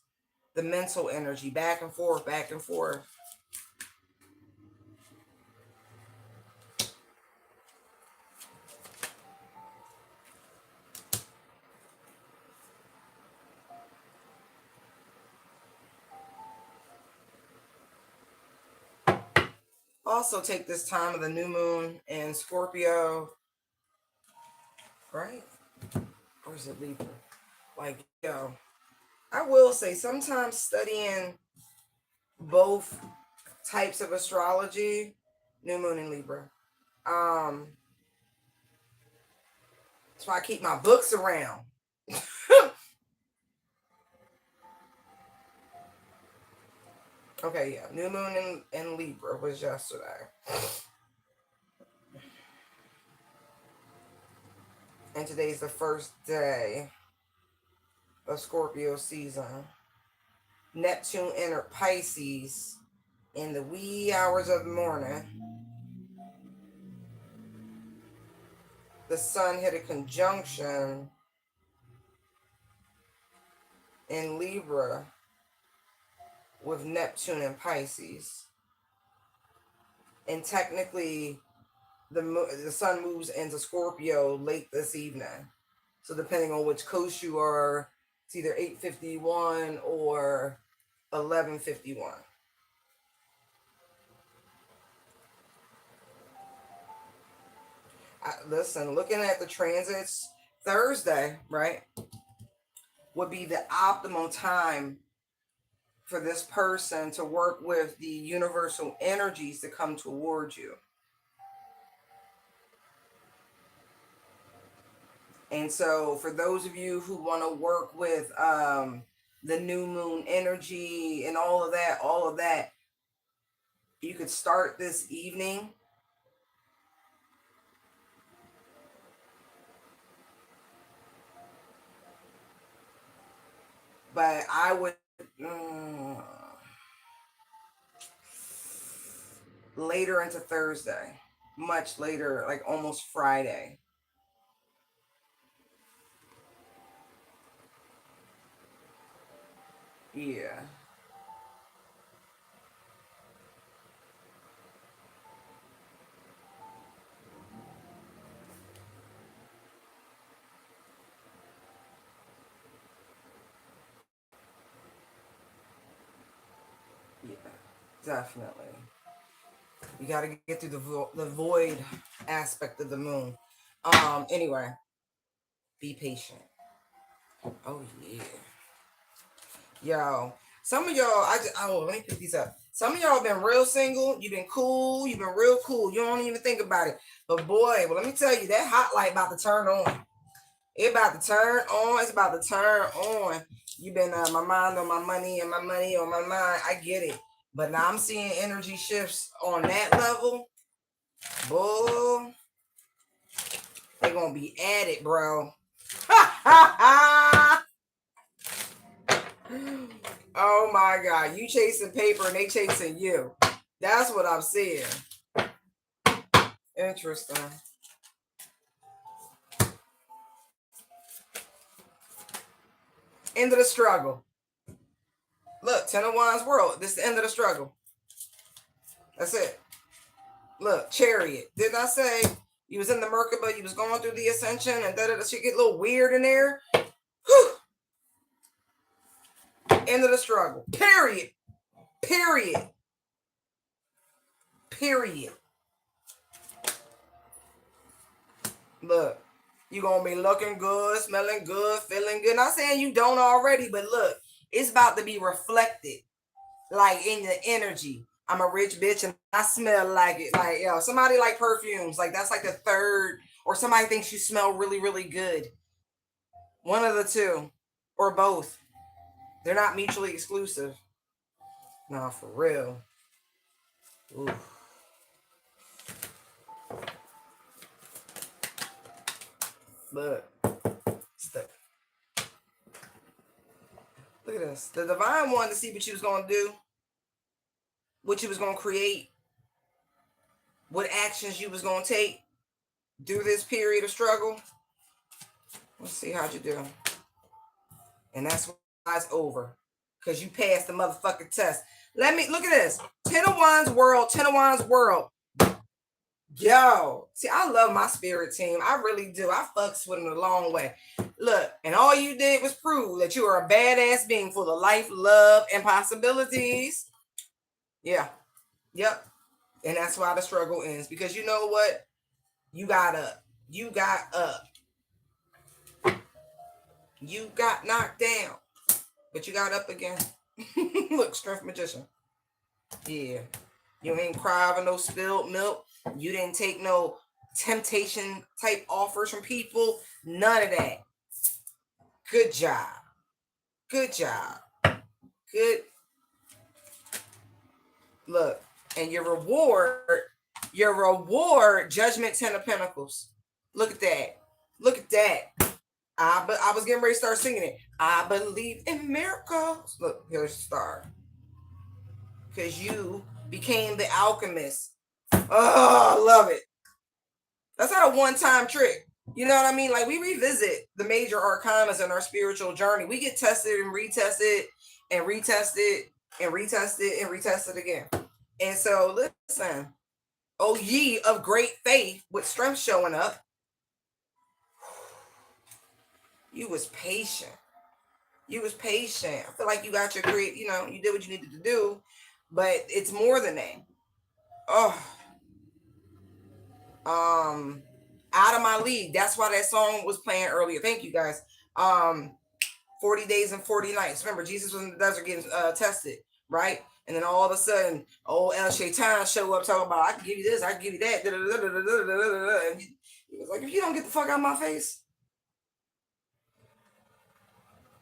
the mental energy, back and forth, back and forth. Also take this time of the new moon in Scorpio, right? Or is it Libra? Like, yo, I will say sometimes studying both types of astrology, new moon and Libra. That's why I keep my books around. Okay, yeah. New moon in Libra was yesterday. And today's the first day of Scorpio season. Neptune entered Pisces in the wee hours of the morning. The sun hit a conjunction in Libra with Neptune and Pisces. And technically, the sun moves into Scorpio late this evening. So depending on which coast you are, it's either 8:51 or 11:51. Listen, looking at the transits, Thursday, right, would be the optimal time for this person to work with the universal energies to come towards you. And so for those of you who want to work with the new moon energy and all of that, you could start this evening. But I would later into Thursday, much later, like almost Friday. Yeah. Yeah, definitely. You got to get through the void aspect of the moon. Anyway, be patient. Oh yeah. Yo, some of y'all, let me pick these up. Some of y'all been real single. You've been cool. You've been real cool. You don't even think about it. But boy, well, let me tell you, that hot light about to turn on. It about to turn on. It's about to turn on. You've been my mind on my money and my money on my mind. I get it. But now I'm seeing energy shifts on that level. Boy, they're going to be at it, bro. Oh my God. You chasing paper and they chasing you. That's what I'm seeing. Interesting. End of the struggle. Look, Ten of Wands world. This is the end of the struggle. That's it. Look, Chariot. Didn't I say you was in the Merkaba, you was going through the ascension, and da shit get a little weird in there? Whew. End of the struggle. Period. Period. Period. Look, you gonna be looking good, smelling good, feeling good. Not saying you don't already, but look, it's about to be reflected, like in the energy. I'm a rich bitch and I smell like it. Like, yo, somebody like perfumes. Like, that's like the third, or somebody thinks you smell really, really good. One of the two, or both. They're not mutually exclusive. No, for real. Ooh. Look. Look at this. The divine wanted to see what you was going to do, what you was going to create, what actions you was going to take through this period of struggle. Let's see how'd you do. And that's why it's over. because you passed the motherfucking test. Let me look at this. Ten of Wands world, Ten of Wands world. Yo, see, I love my spirit team. I really do. I fucks with them a long way. Look, and all you did was prove that you are a badass being full of life, love, and possibilities. Yeah. Yep. And that's why the struggle ends. Because you know what? You got up. You got up. You got knocked down. But you got up again. Look, strength magician. Yeah. You ain't cry over no spilled milk. You didn't take no temptation type offers from people. None of that. Good job. Good job. Good. Look, and your reward, Judgment, Ten of Pentacles. Look at that. Look at that. I was getting ready to start singing it. I believe in miracles. Look, here's the star. Because you became the alchemist. Oh, I love it. That's not a one-time trick. You know what I mean? Like, we revisit the major arcanas in our spiritual journey. We get tested and retested and retested and retested and retested again. And so, listen, oh ye of great faith with strength showing up, you was patient. You was patient. I feel like you got your great, you did what you needed to do, but it's more than that. Oh, out of my league. That's why that song was playing earlier. Thank you guys. 40 days and 40 nights. Remember, Jesus was in the desert getting tested, right? And then all of a sudden, old El Shaitan show up talking about, I can give you this, I can give you that. And he was like, if you don't get the fuck out of my face.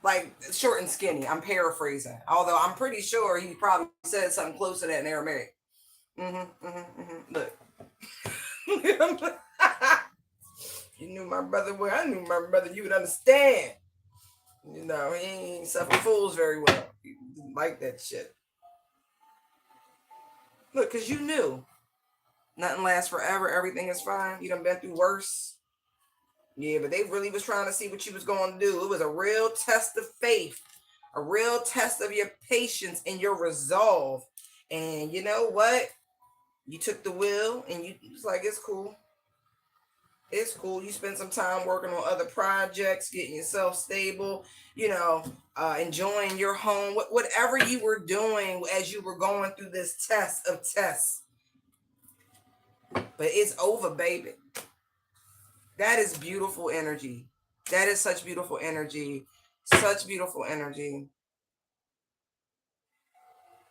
Like, short and skinny. I'm paraphrasing. Although I'm pretty sure he probably said something close to that in Aramaic. Look. You knew my brother well. I knew my brother. You would understand. He ain't suffer fools very well. He didn't like that shit. Look, because you knew. Nothing lasts forever. Everything is fine. You done been through worse. Yeah, but they really was trying to see what you was going to do. It was a real test of faith. A real test of your patience and your resolve. And you know what? You took the wheel and you was like, it's cool. It's cool. You spend some time working on other projects, getting yourself stable, enjoying your home, whatever you were doing as you were going through this test of tests. But it's over, baby. That is beautiful energy. That is such beautiful energy. Such beautiful energy.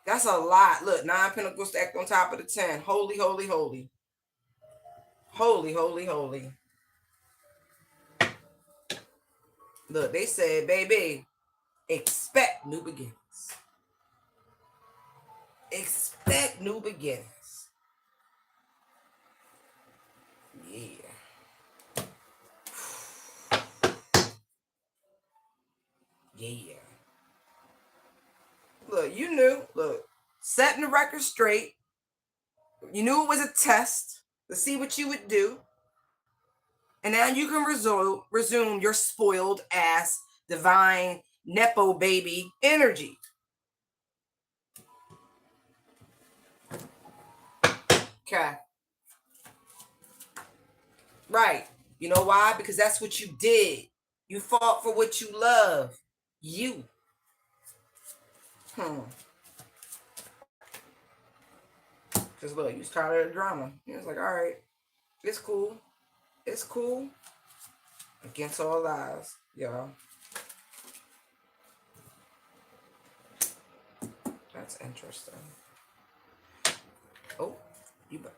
That's a lot. Look, 9 pentacles stacked on top of the 10. Holy, holy, holy. Holy, holy, holy. Look, they said, baby, expect new beginnings. Expect new beginnings. Yeah. Yeah. Look, you knew. Look, setting the record straight. You knew it was a test to see what you would do. And now you can resume your spoiled ass, divine, Nepo baby energy. Okay. Right. You know why? Because that's what you did. You fought for what you love. You. Because look, you was tired of the drama. He was like, all right, it's cool. It's cool. Against all lies, y'all. That's interesting. Oh, you bet.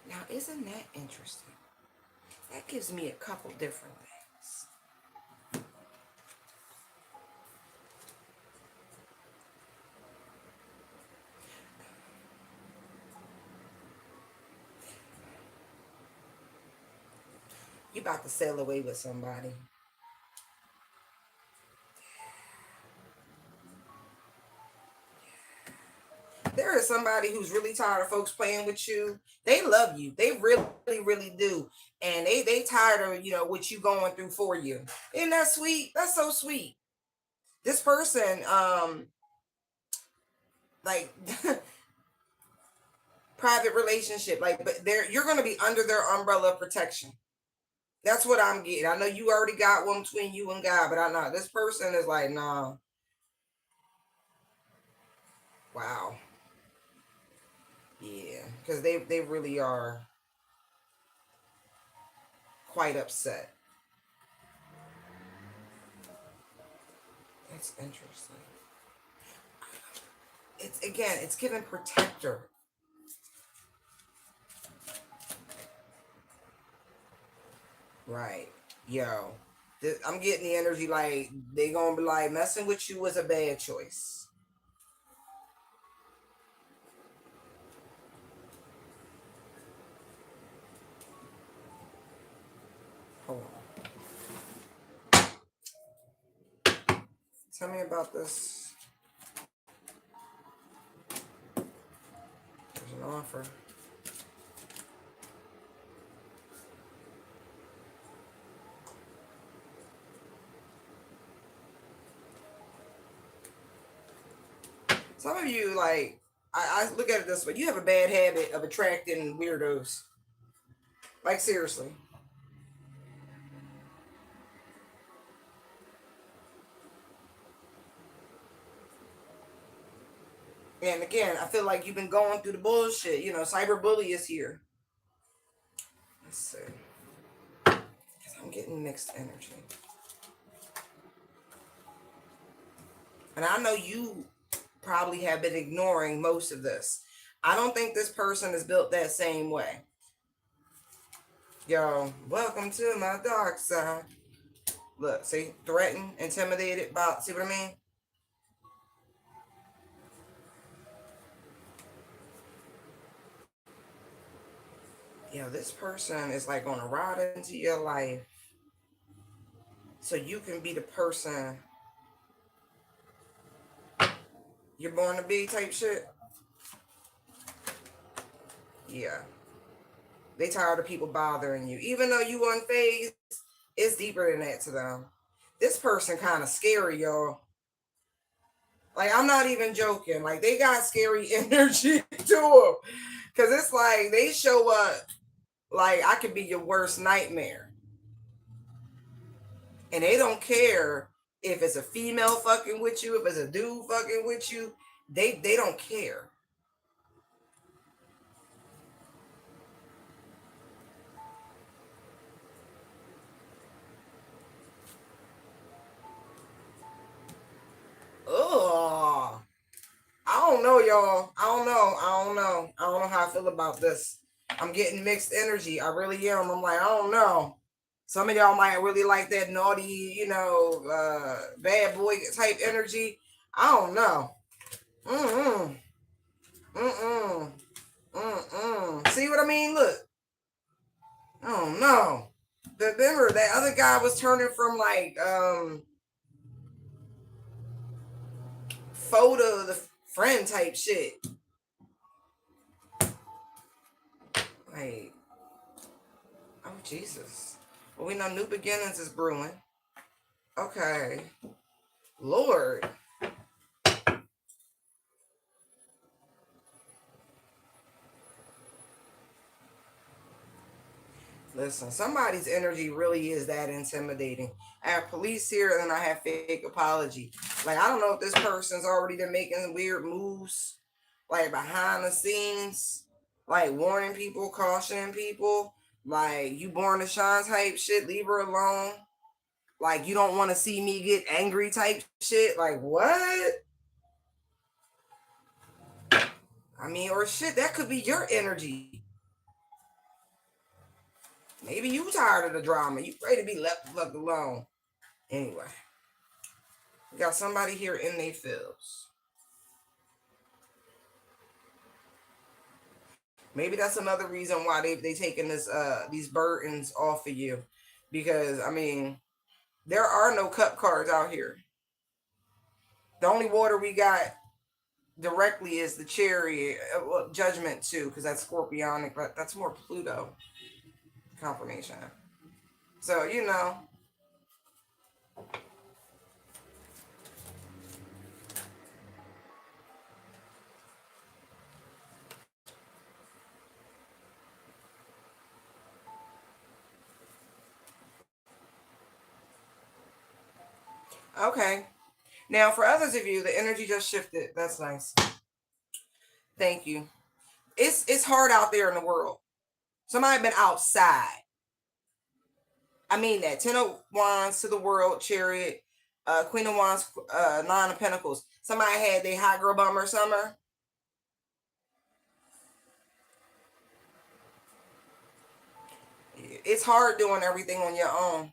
Now, isn't that interesting? That gives me a couple different things. You about to sail away with somebody. there is somebody who's really tired of folks playing with you. They love you. They really, really do. And they tired of, what you going through for you. Isn't that sweet? That's so sweet. This person, like private relationship, like, but you're gonna be under their umbrella of protection. That's what I'm getting. I know you already got one between you and God, but I know this person is like, nah, wow. Yeah. Because they really are quite upset. That's interesting. It's again, it's given protector. Right. Yo. I'm getting the energy like they gonna be like messing with you was a bad choice. Hold on. Tell me about this. There's an offer. Some of you like I look at it this way. You have a bad habit of attracting weirdos. Like seriously. And again, I feel like you've been going through the bullshit. Cyberbully is here. Let's see. 'Cause I'm getting mixed energy. And I know you probably have been ignoring most of this. I don't think this person is built that same way. Yo, welcome to my dark side. Look, see, threatened, intimidated, about, see what I mean? Yo, this person is like gonna ride into your life so you can be the person you're born to be type shit. Yeah. They tired of people bothering you. Even though you unfazed, it's deeper than that to them. This person kind of scary, y'all. Like, I'm not even joking. Like, they got scary energy to them. Because it's like they show up like I could be your worst nightmare. And they don't care if it's a female fucking with you, if it's a dude fucking with you. They don't care. Ugh. I don't know, y'all. I don't know. I don't know. I don't know how I feel about this. I'm getting mixed energy. I really am. I'm like, I don't know. Some of y'all might really like that naughty, bad boy type energy. I don't know. Mm-mm. Mm-mm. Mm-mm. See what I mean? Look. I don't know. Remember that other guy was turning from like photo the friend type shit. Like, oh Jesus. Well, we know new beginnings is brewing. Okay. Lord. Listen, somebody's energy really is that intimidating. I have police here and then I have fake apology. Like, I don't know if this person's already been making weird moves, like behind the scenes, like warning people, cautioning people, like you born to shine type shit, leave her alone. Like, you don't want to see me get angry type shit. Like, what? I mean, or shit, that could be your energy. Maybe you tired of the drama. You ready to be left alone. Anyway, we got somebody here in their fields. Maybe that's another reason why they taking these burdens off of you, because I mean there are no cup cards out here. The only water we got directly is the Chariot, well, Judgment too, because that's Scorpionic, but that's more Pluto confirmation. So okay. Now for others of you, the energy just shifted. That's nice. Thank you. It's hard out there in the world. Somebody been outside. I mean that. Ten of Wands to the World, Chariot, Queen of Wands, Nine of Pentacles. Somebody had their hot girl bummer summer. It's hard doing everything on your own.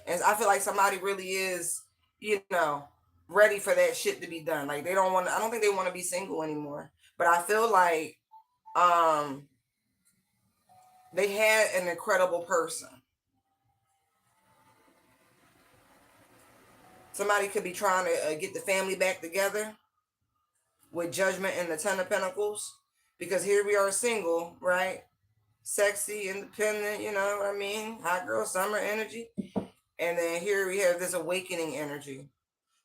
And I feel like somebody really is, ready for that shit to be done. Like they don't want to, I don't think they want to be single anymore. But I feel like um they had an incredible person. Somebody could be trying to get the family back together with Judgment and the Ten of Pentacles. Because here we are single, right? Sexy, independent, you know what I mean? Hot girl summer energy. And then here we have this awakening energy.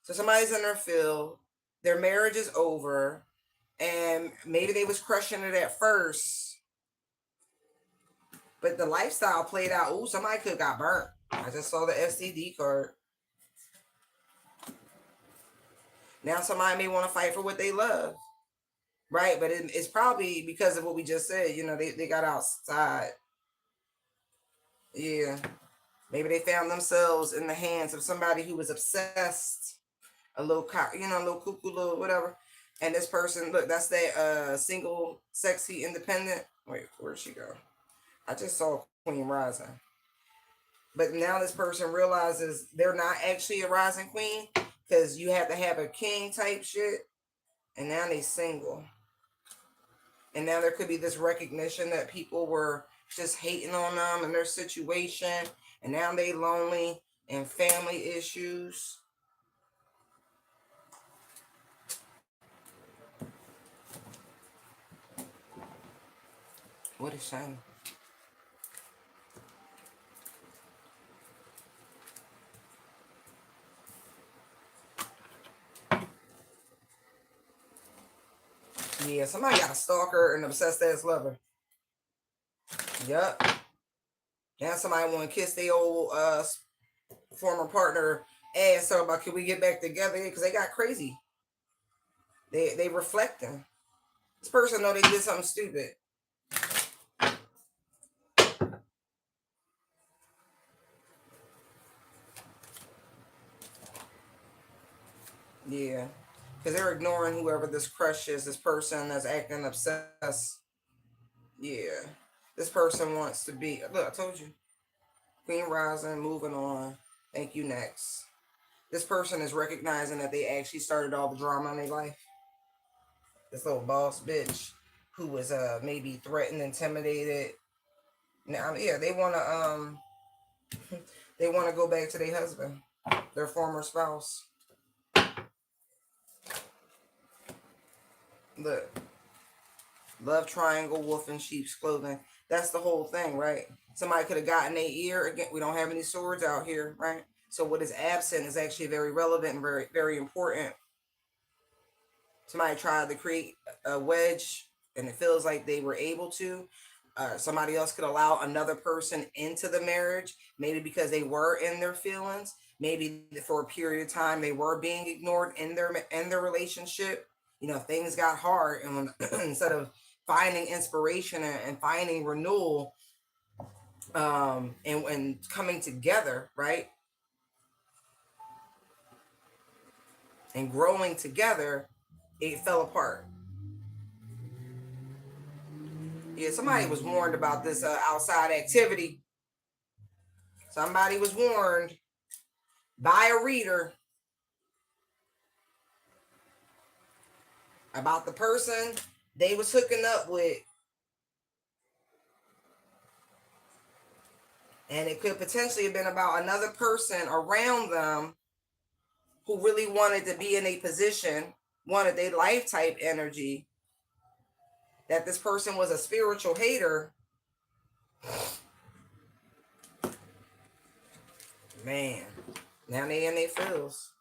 So somebody's in their field, their marriage is over, and maybe they was crushing it at first, but the lifestyle played out. Ooh, somebody could have got burnt. I just saw the STD card. Now somebody may want to fight for what they love, right? But it's probably because of what we just said. They got outside. Yeah. Maybe they found themselves in the hands of somebody who was obsessed, a little, a little cuckoo, little whatever. And this person, look, that's that single, sexy, independent. Wait, where'd she go? I just saw Queen Rising. But now this person realizes they're not actually a rising queen because you have to have a king type shit. And now they single. And now there could be this recognition that people were just hating on them and their situation. And now they lonely and family issues. What a shame. Yeah, somebody got a stalker and obsessed ass lover. Yup. Now somebody want to kiss their old former partner ass. Talking about, can we get back together? Because they got crazy. They reflecting. This person know they did something stupid. Yeah. Because they're ignoring whoever this crush is, this person that's acting obsessed. Yeah. This person wants to be. Look, I told you. Queen Rising, moving on. Thank you, next. This person is recognizing that they actually started all the drama in their life. This little boss bitch who was maybe threatened, intimidated. Now, yeah, they want to they want to go back to their husband, their former spouse. Look, love triangle, wolf in sheep's clothing. That's the whole thing, right? Somebody could have gotten their ear. Again, we don't have any swords out here, right? So what is absent is actually very relevant and very, very important. Somebody tried to create a wedge and it feels like they were able to. Somebody else could allow another person into the marriage, maybe because they were in their feelings, maybe for a period of time they were being ignored in their relationship. Things got hard, and when instead of finding inspiration and finding renewal, and coming together, right, and growing together, it fell apart. Yeah, somebody was warned about this outside activity. Somebody was warned by a reader about the person they was hooking up with. And it could potentially have been about another person around them who really wanted to be in a position, wanted their life type energy, that this person was a spiritual hater, man, now they in their feels.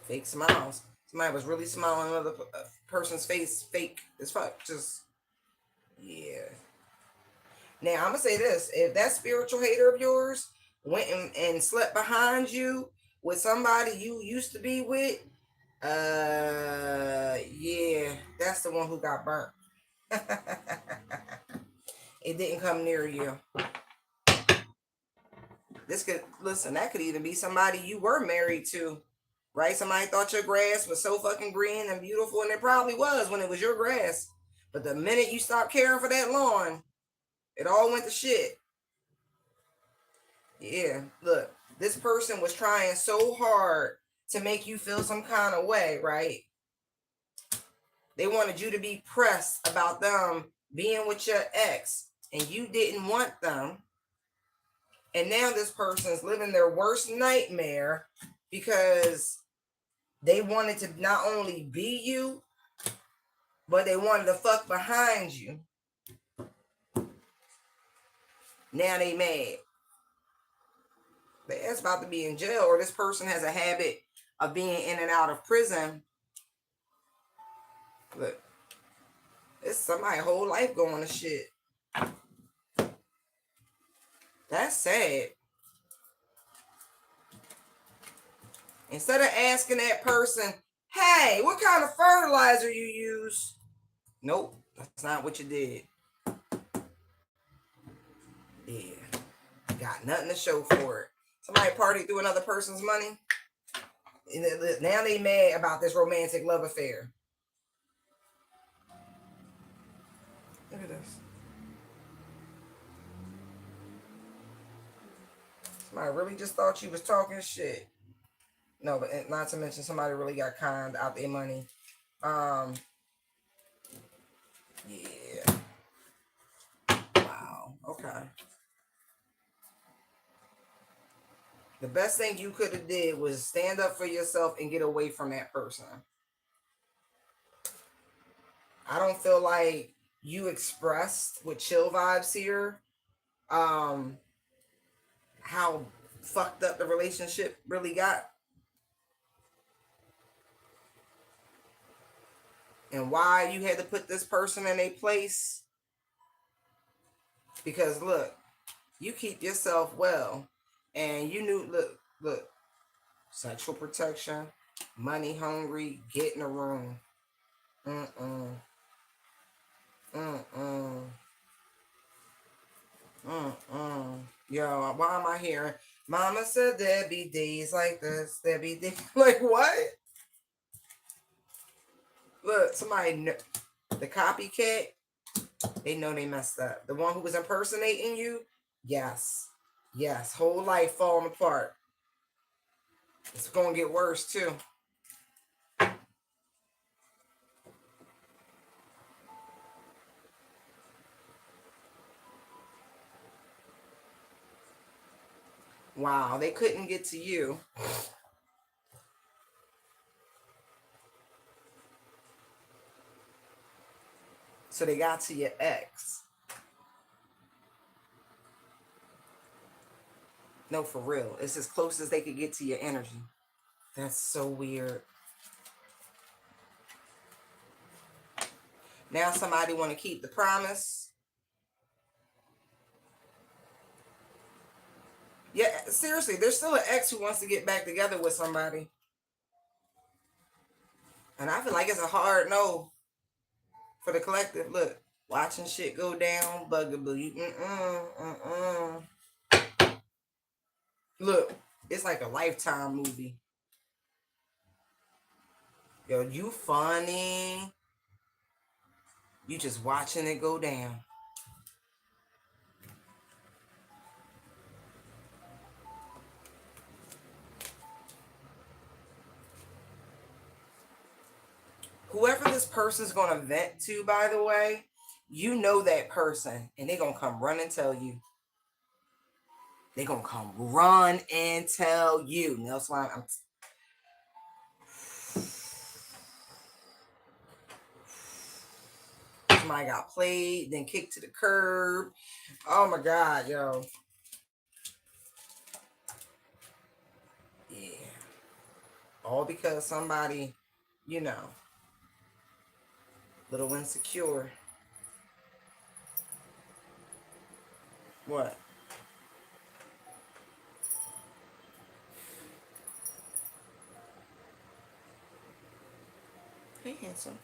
Fake smiles. Somebody was really smiling on another person's face, fake as fuck. Just, yeah. Now, I'm going to say this. If that spiritual hater of yours went and slept behind you with somebody you used to be with, yeah, that's the one who got burnt. It didn't come near you. This could, listen, that could even be somebody you were married to, right? Somebody thought your grass was so fucking green and beautiful, and it probably was when it was your grass. But the minute you stopped caring for that lawn, it all went to shit. Yeah, look, this person was trying so hard to make you feel some kind of way, right? They wanted you to be pressed about them being with your ex, and you didn't want them. And now this person's living their worst nightmare because they wanted to not only be you, but they wanted to fuck behind you. Now they mad. Their ass about to be in jail, or this person has a habit of being in and out of prison. Look, it's somebody's whole life going to shit. That's sad. Instead of asking that person, hey, what kind of fertilizer you use? Nope, that's not what you did. Yeah, got nothing to show for it. Somebody partied through another person's money. Now they mad about this romantic love affair. Look at this. Somebody really just thought you was talking shit. No, but not to mention somebody really got conned out their money. Yeah. Wow. Okay. The best thing you could have did was stand up for yourself and get away from that person. I don't feel like you expressed with chill vibes here how fucked up the relationship really got. And why you had to put this person in a place. Because look, you keep yourself well. And you knew, look, sexual protection, money hungry, get in a room. Yo, why am I hearing? Mama said there'd be days like this. There'd be days like what? Look, somebody, the copycat, they know they messed up. The one who was impersonating you, yes, whole life falling apart. It's gonna get worse too. Wow, they couldn't get to you. So they got to your ex. No, for real. It's as close as they could get to your energy. That's so weird. Now somebody want to keep the promise. Yeah, seriously, there's still an ex who wants to get back together with somebody. And I feel like it's a hard no for the collective. Look, watching shit go down, bugaboo. Look, it's like a Lifetime movie. Yo, you funny. You just watching it go down. Whoever this person's going to vent to, by the way, you know that person, and they're going to come run and tell you. They're going to come run and tell you. That's why somebody got played, then kicked to the curb. Oh my God, yo. Yeah. All because somebody, you know, little insecure. What? Hey, handsome.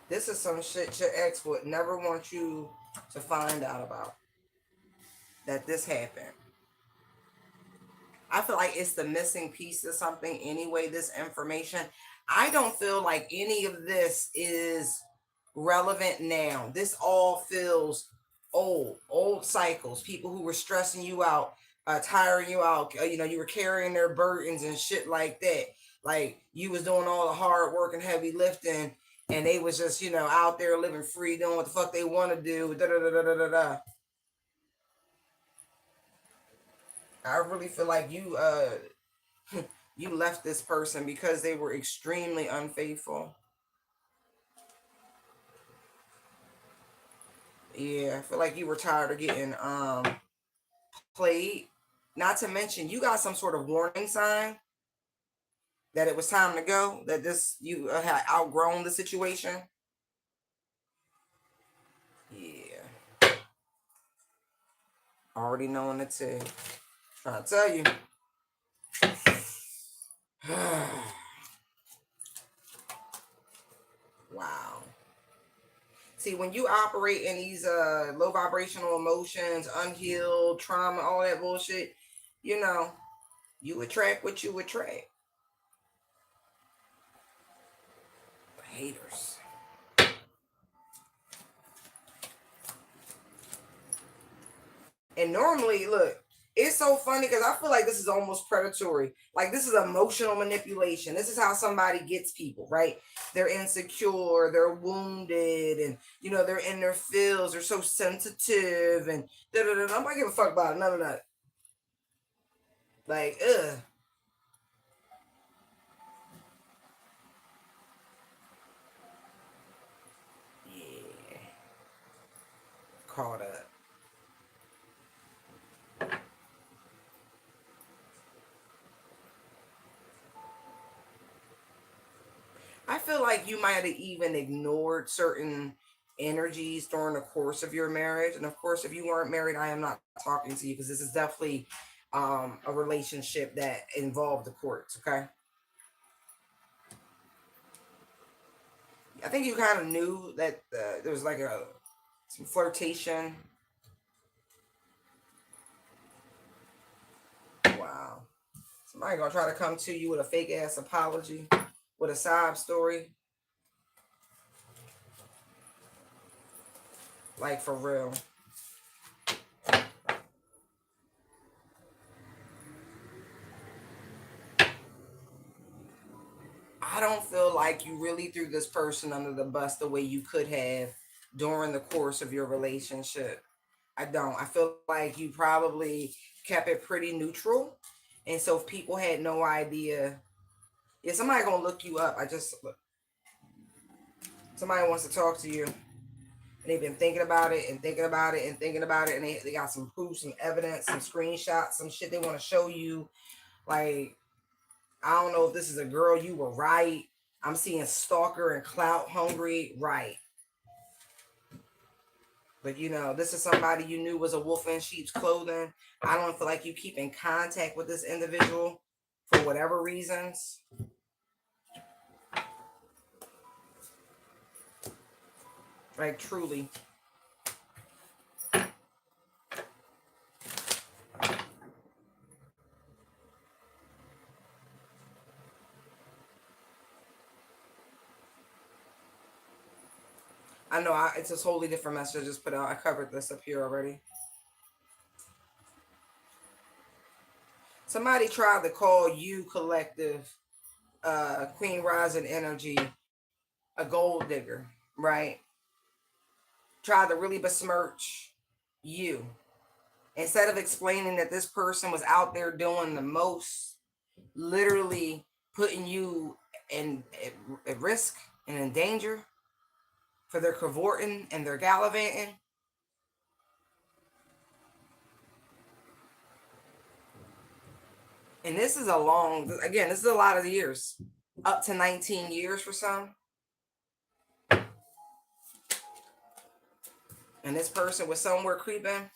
This is some shit your ex would never want you to find out about. That this happened. I feel like it's the missing piece of something anyway, this information. I don't feel like any of this is relevant now. This all feels old cycles, people who were stressing you out, tiring you out. You were carrying their burdens and shit like that. Like you was doing all the hard work and heavy lifting, and they was just, out there living free, doing what the fuck they want to do. Da da da da da da da. I really feel like you left this person because they were extremely unfaithful. Yeah, I feel like you were tired of getting played. Not to mention you got some sort of warning sign that it was time to go, that this you had outgrown the situation. Yeah, already knowing it too. Trying to tell you. Wow. See, when you operate in these low vibrational emotions, unhealed trauma, all that bullshit, you know, you attract what you attract. Haters. And normally, look, it's so funny because I feel like this is almost predatory. Like this is emotional manipulation. This is how somebody gets people, right? They're insecure, they're wounded, and they're in their feels. They're so sensitive, and da da da. I'm not give a fuck about none of that. Like, ugh. Yeah, caught up. I feel like you might have even ignored certain energies during the course of your marriage. And of course, if you weren't married, I am not talking to you because this is definitely a relationship that involved the courts. Okay. I think you kind of knew that there was like some flirtation. Wow. Somebody gonna try to come to you with a fake ass apology, with a sob story, like for real. I don't feel like you really threw this person under the bus the way you could have during the course of your relationship. I don't. I feel like you probably kept it pretty neutral. And so if people had no idea, yeah, somebody gonna look you up. Somebody wants to talk to you. And they've been thinking about it and thinking about it and thinking about it. And they got some proof, some evidence, some screenshots, some shit they want to show you. Like, I don't know if this is a girl, you were right. I'm seeing stalker and clout hungry, right. But this is somebody you knew was a wolf in sheep's clothing. I don't feel like you keep in contact with this individual for whatever reasons. Like truly. I know it's a totally different message I just put out. I covered this up here already. Somebody tried to call you collective Queen Rising Energy a gold digger, right? Tried to really besmirch you. Instead of explaining that this person was out there doing the most, literally putting you at risk and in danger for their cavorting and their gallivanting. And this is a long, again, this is a lot of years, up to 19 years for some. And this person was somewhere creeping.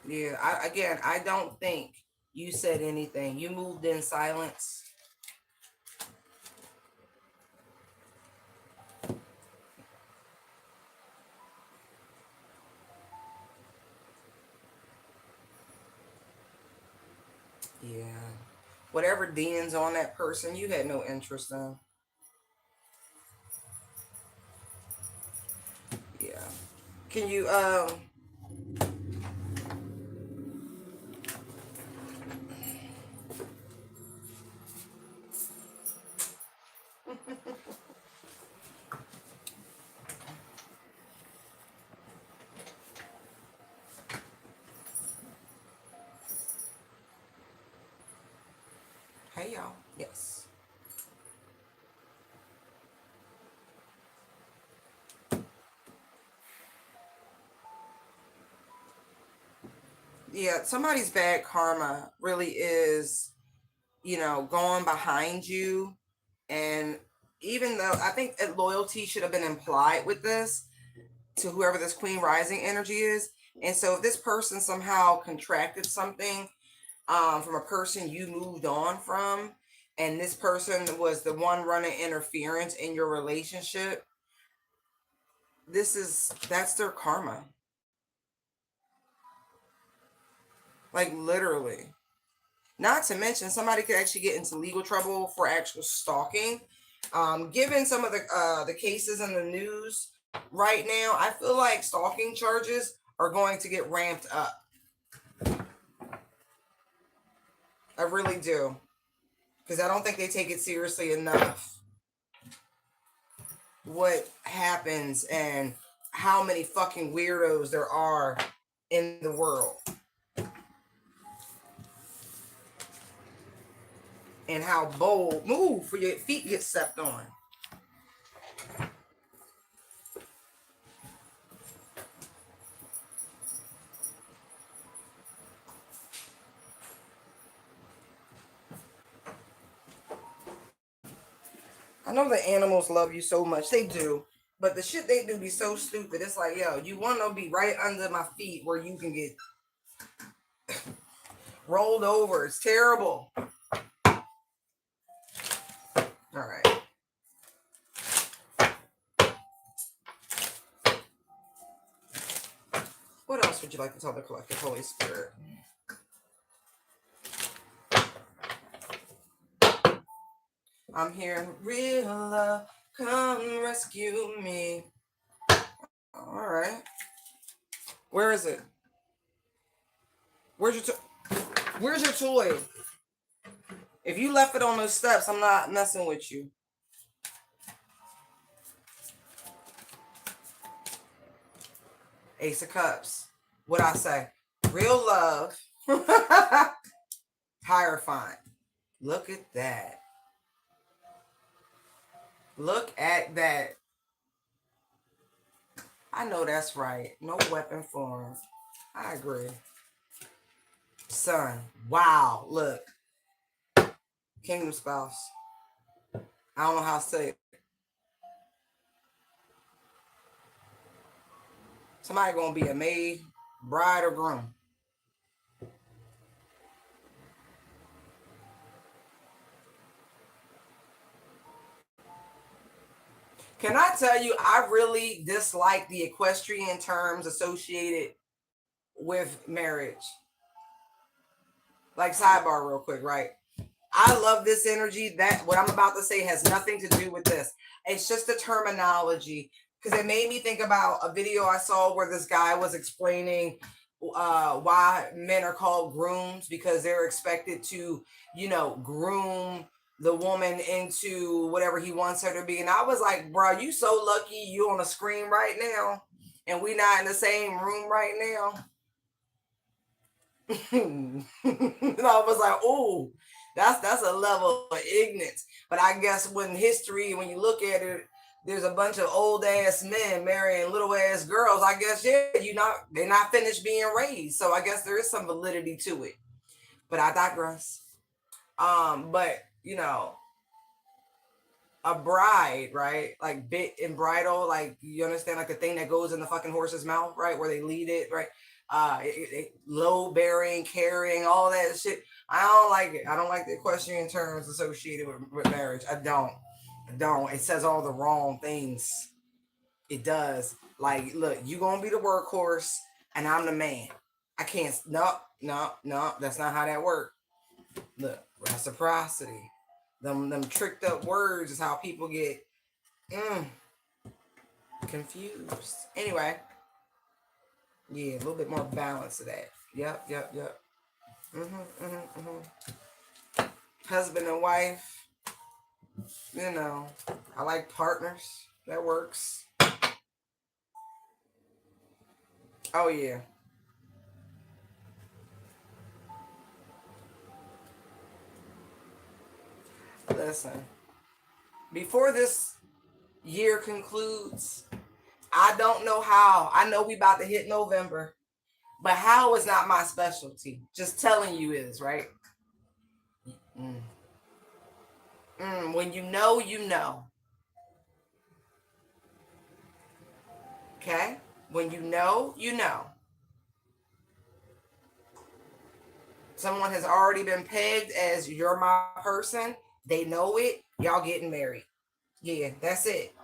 Yeah, I don't think you said anything. You moved in silence. Yeah. Whatever Dean's on that person, you had no interest in. Yeah. Can you hey y'all. Yes. Yeah, somebody's bad karma really is, going behind you. And even though I think that loyalty should have been implied with this to whoever this Queen Rising energy is. And so if this person somehow contracted something from a person you moved on from, and this person was the one running interference in your relationship, that's their karma. Like literally. Not to mention, somebody could actually get into legal trouble for actual stalking. Given some of the cases in the news right now, I feel like stalking charges are going to get ramped up. I really do, because I don't think they take it seriously enough. What happens and how many fucking weirdos there are in the world. And how bold, move for your feet get stepped on. I know the animals love you so much. They do. But the shit they do be so stupid. It's like, yo, you want to be right under my feet where you can get rolled over. It's terrible. All right. What else would you like to tell the collective Holy Spirit? I'm here. Real love, come rescue me. All right. Where is it? Where's your toy? If you left it on those steps, I'm not messing with you. Ace of Cups. What I say? Real love. Hierophant. Look at that. Look at that. I know that's right. No weapon form. I agree. Son. Wow. Look. Kingdom spouse. I don't know how to say it. Somebody gonna be a maid, bride, or groom. Can I tell you, I really dislike the equestrian terms associated with marriage. Like sidebar real quick, right? I love this energy. That what I'm about to say has nothing to do with this. It's just the terminology, because it made me think about a video I saw where this guy was explaining why men are called grooms, because they're expected to, groom the woman into whatever he wants her to be. And I was like, bro, you so lucky you on a screen right now and we not in the same room right now. And I was like, oh, That's a level of ignorance. But I guess when history, when you look at it, there's a bunch of old ass men marrying little ass girls. I guess they're not finished being raised. So I guess there is some validity to it. But I digress. But a bride, right? Like bit and bridle, like you understand, like the thing that goes in the fucking horse's mouth, right? Where they lead it, right? Load bearing, carrying, all that shit. I don't like it. I don't like the equestrian terms associated with marriage. I don't. It says all the wrong things. It does. Like, look, you gonna be the workhorse, and I'm the man. I can't. No. That's not how that works. Look, reciprocity. Them tricked up words is how people get confused. Anyway, yeah, a little bit more balance to that. Yep. Husband and wife. I like partners. That works. Oh yeah. Listen. Before this year concludes, I don't know how. I know we about to hit November, but how is not my specialty. Just telling you is, right? When you know, you know. Okay? When you know, you know. Someone has already been pegged as you're my person. They know it. Y'all getting married. Yeah, that's it.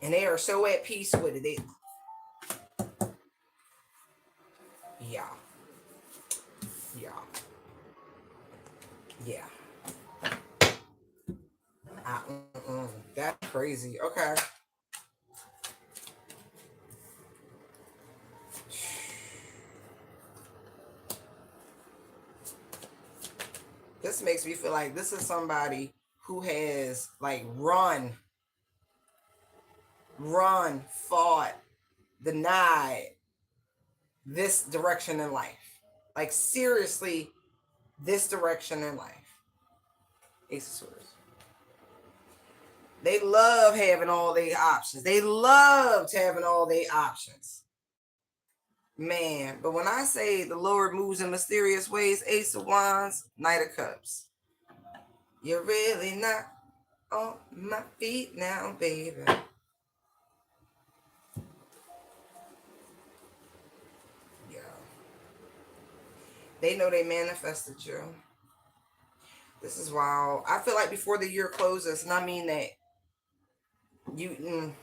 And they are so at peace with it. Yeah. That's crazy. Okay. This makes me feel like this is somebody who has like fought, denied this direction in life. Like seriously, this direction in life. Ace of Swords. They love having all their options. They loved having all their options. Man, but when I say the Lord moves in mysterious ways, Ace of Wands, Knight of Cups. You're really not on my feet now, baby. Yeah. They know they manifested you. This is wild. I feel like before the year closes, and I mean that you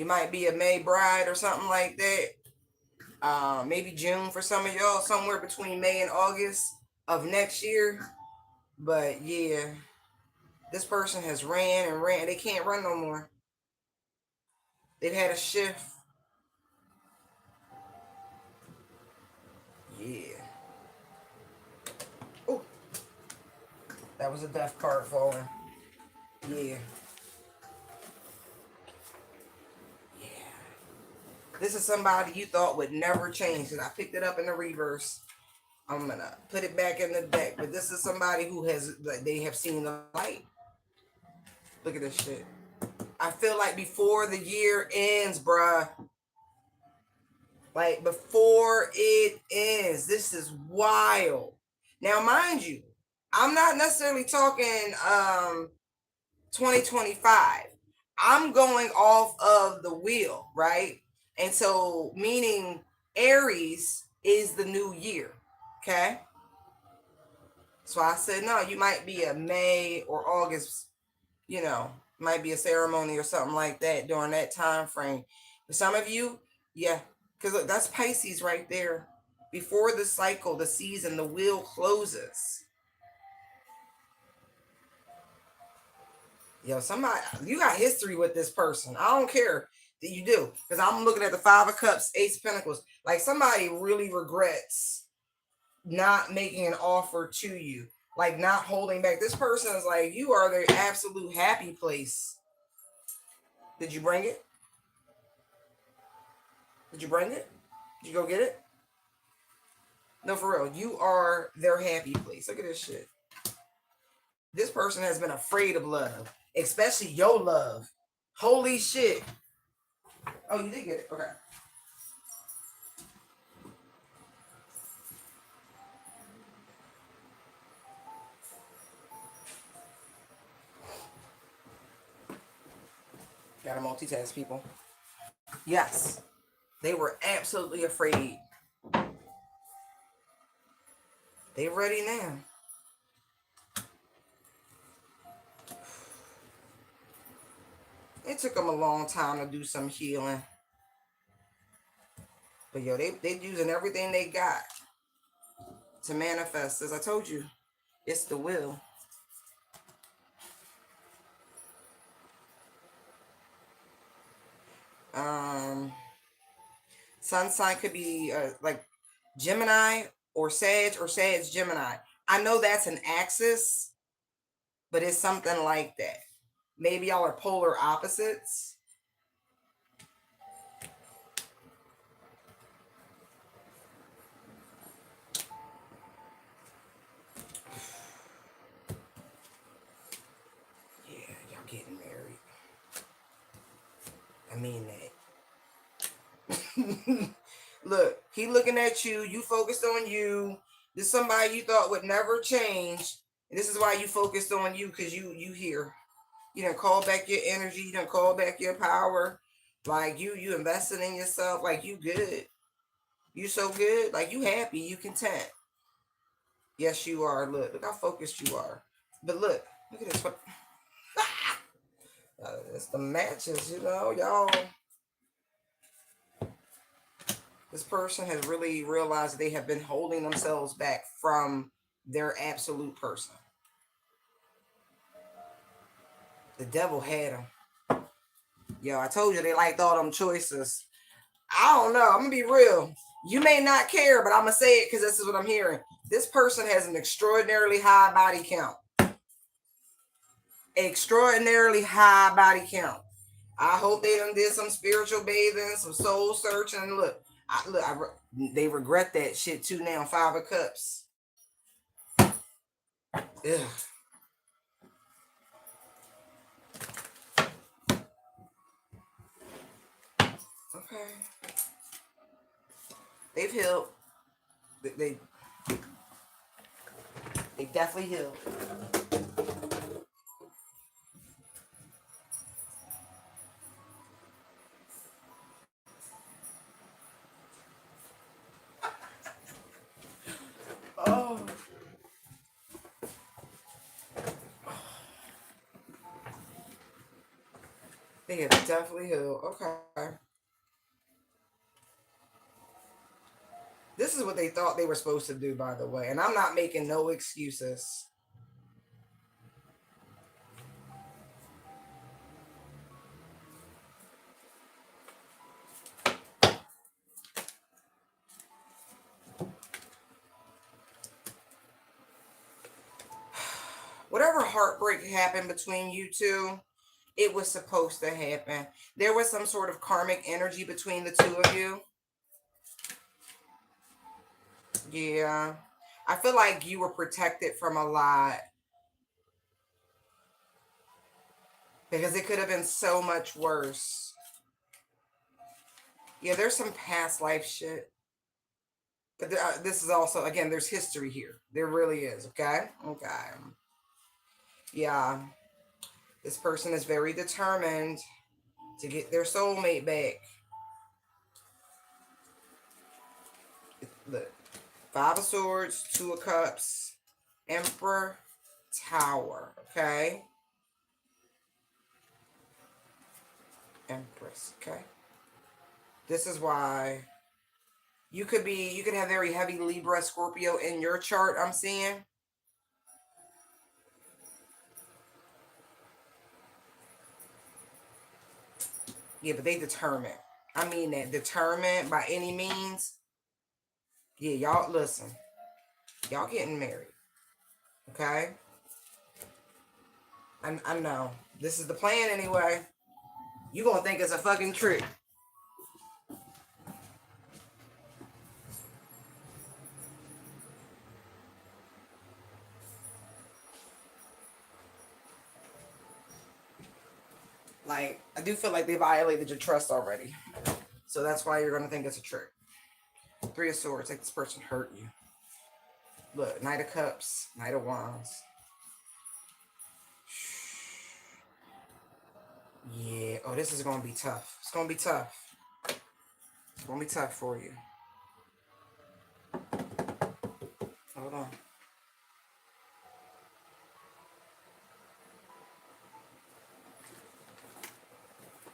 might be a May bride or something like that. Maybe June for some of y'all, somewhere between May and August of next year. But yeah, this person has ran and ran. They can't run no more. They've had a shift. Yeah. Oh, that was a death card falling. Yeah. This is somebody you thought would never change. Because I picked it up in the reverse. I'm going to put it back in the deck. But this is somebody who they have seen the light. Look at this shit. I feel like before the year ends, bruh. Like before it ends. This is wild. Now, mind you, I'm not necessarily talking 2025. I'm going off of the wheel, right? And so, meaning Aries is the new year, okay? So I said, no, you might be a May or August, might be a ceremony or something like that during that time frame. For some of you, yeah, because look, that's Pisces right there. Before the cycle, the season, the wheel closes. Somebody, you got history with this person. I don't care that you do, because I'm looking at the Five of Cups, Ace of Pentacles. Like somebody really regrets not making an offer to you, like not holding back. This person is like, you are their absolute happy place. Did you bring it? Did you bring it? Did you go get it? No, for real. You are their happy place. Look at this shit. This person has been afraid of love, especially your love. Holy shit. Oh, you did get it. Okay. Gotta multitask, people. Yes. They were absolutely afraid. They ready now. It took them a long time to do some healing. But yo, they using everything they got to manifest. As I told you, it's the will. Um, sun sign could be like Gemini or Sag Gemini. I know that's an axis, but it's something like that. Maybe y'all are polar opposites. Yeah, y'all getting married. I mean that. Look, he looking at you. You focused on you. This is somebody you thought would never change. And this is why you focused on you, because you here. You done call back your energy. You done call back your power. Like you invested in yourself. Like you good. You so good. Like you happy. You content. Yes, you are. Look how focused you are. But look at this. It's the matches, y'all. This person has really realized that they have been holding themselves back from their absolute person. The devil had them. Yo, I told you they liked all them choices. I don't know. I'm gonna be real. You may not care, but I'm gonna say it because this is what I'm hearing. This person has an extraordinarily high body count. Extraordinarily high body count. I hope they done did some spiritual bathing, some soul searching. They regret that shit too now. 5 of Cups. Ugh. Okay. They've healed. They they definitely healed. Oh. They have definitely healed. Okay. This is what they thought they were supposed to do, by the way. And I'm not making no excuses. Whatever heartbreak happened between you two, it was supposed to happen. There was some sort of karmic energy between the two of you. Yeah. I feel like you were protected from a lot because it could have been so much worse. Yeah, there's some past life shit. But this is also, again, there's history here. There really is, okay? Okay. Yeah. This person is very determined to get their soulmate back. Look, 5 of Swords, 2 of Cups, Emperor, Tower, okay? Empress, okay? This is why you could have very heavy Libra, Scorpio in your chart, I'm seeing. Yeah, but they determined. I mean that, determined by any means. Yeah, y'all, listen. Y'all getting married, okay? I know. This is the plan anyway. You gonna think it's a fucking trick. Like, I do feel like they violated your trust already. So that's why you're going to think it's a trick. Three of Swords, like this person hurt you. Look, Knight of Cups, Knight of Wands. Yeah. Oh, this is going to be tough. It's going to be tough. It's going to be tough for you. Hold on.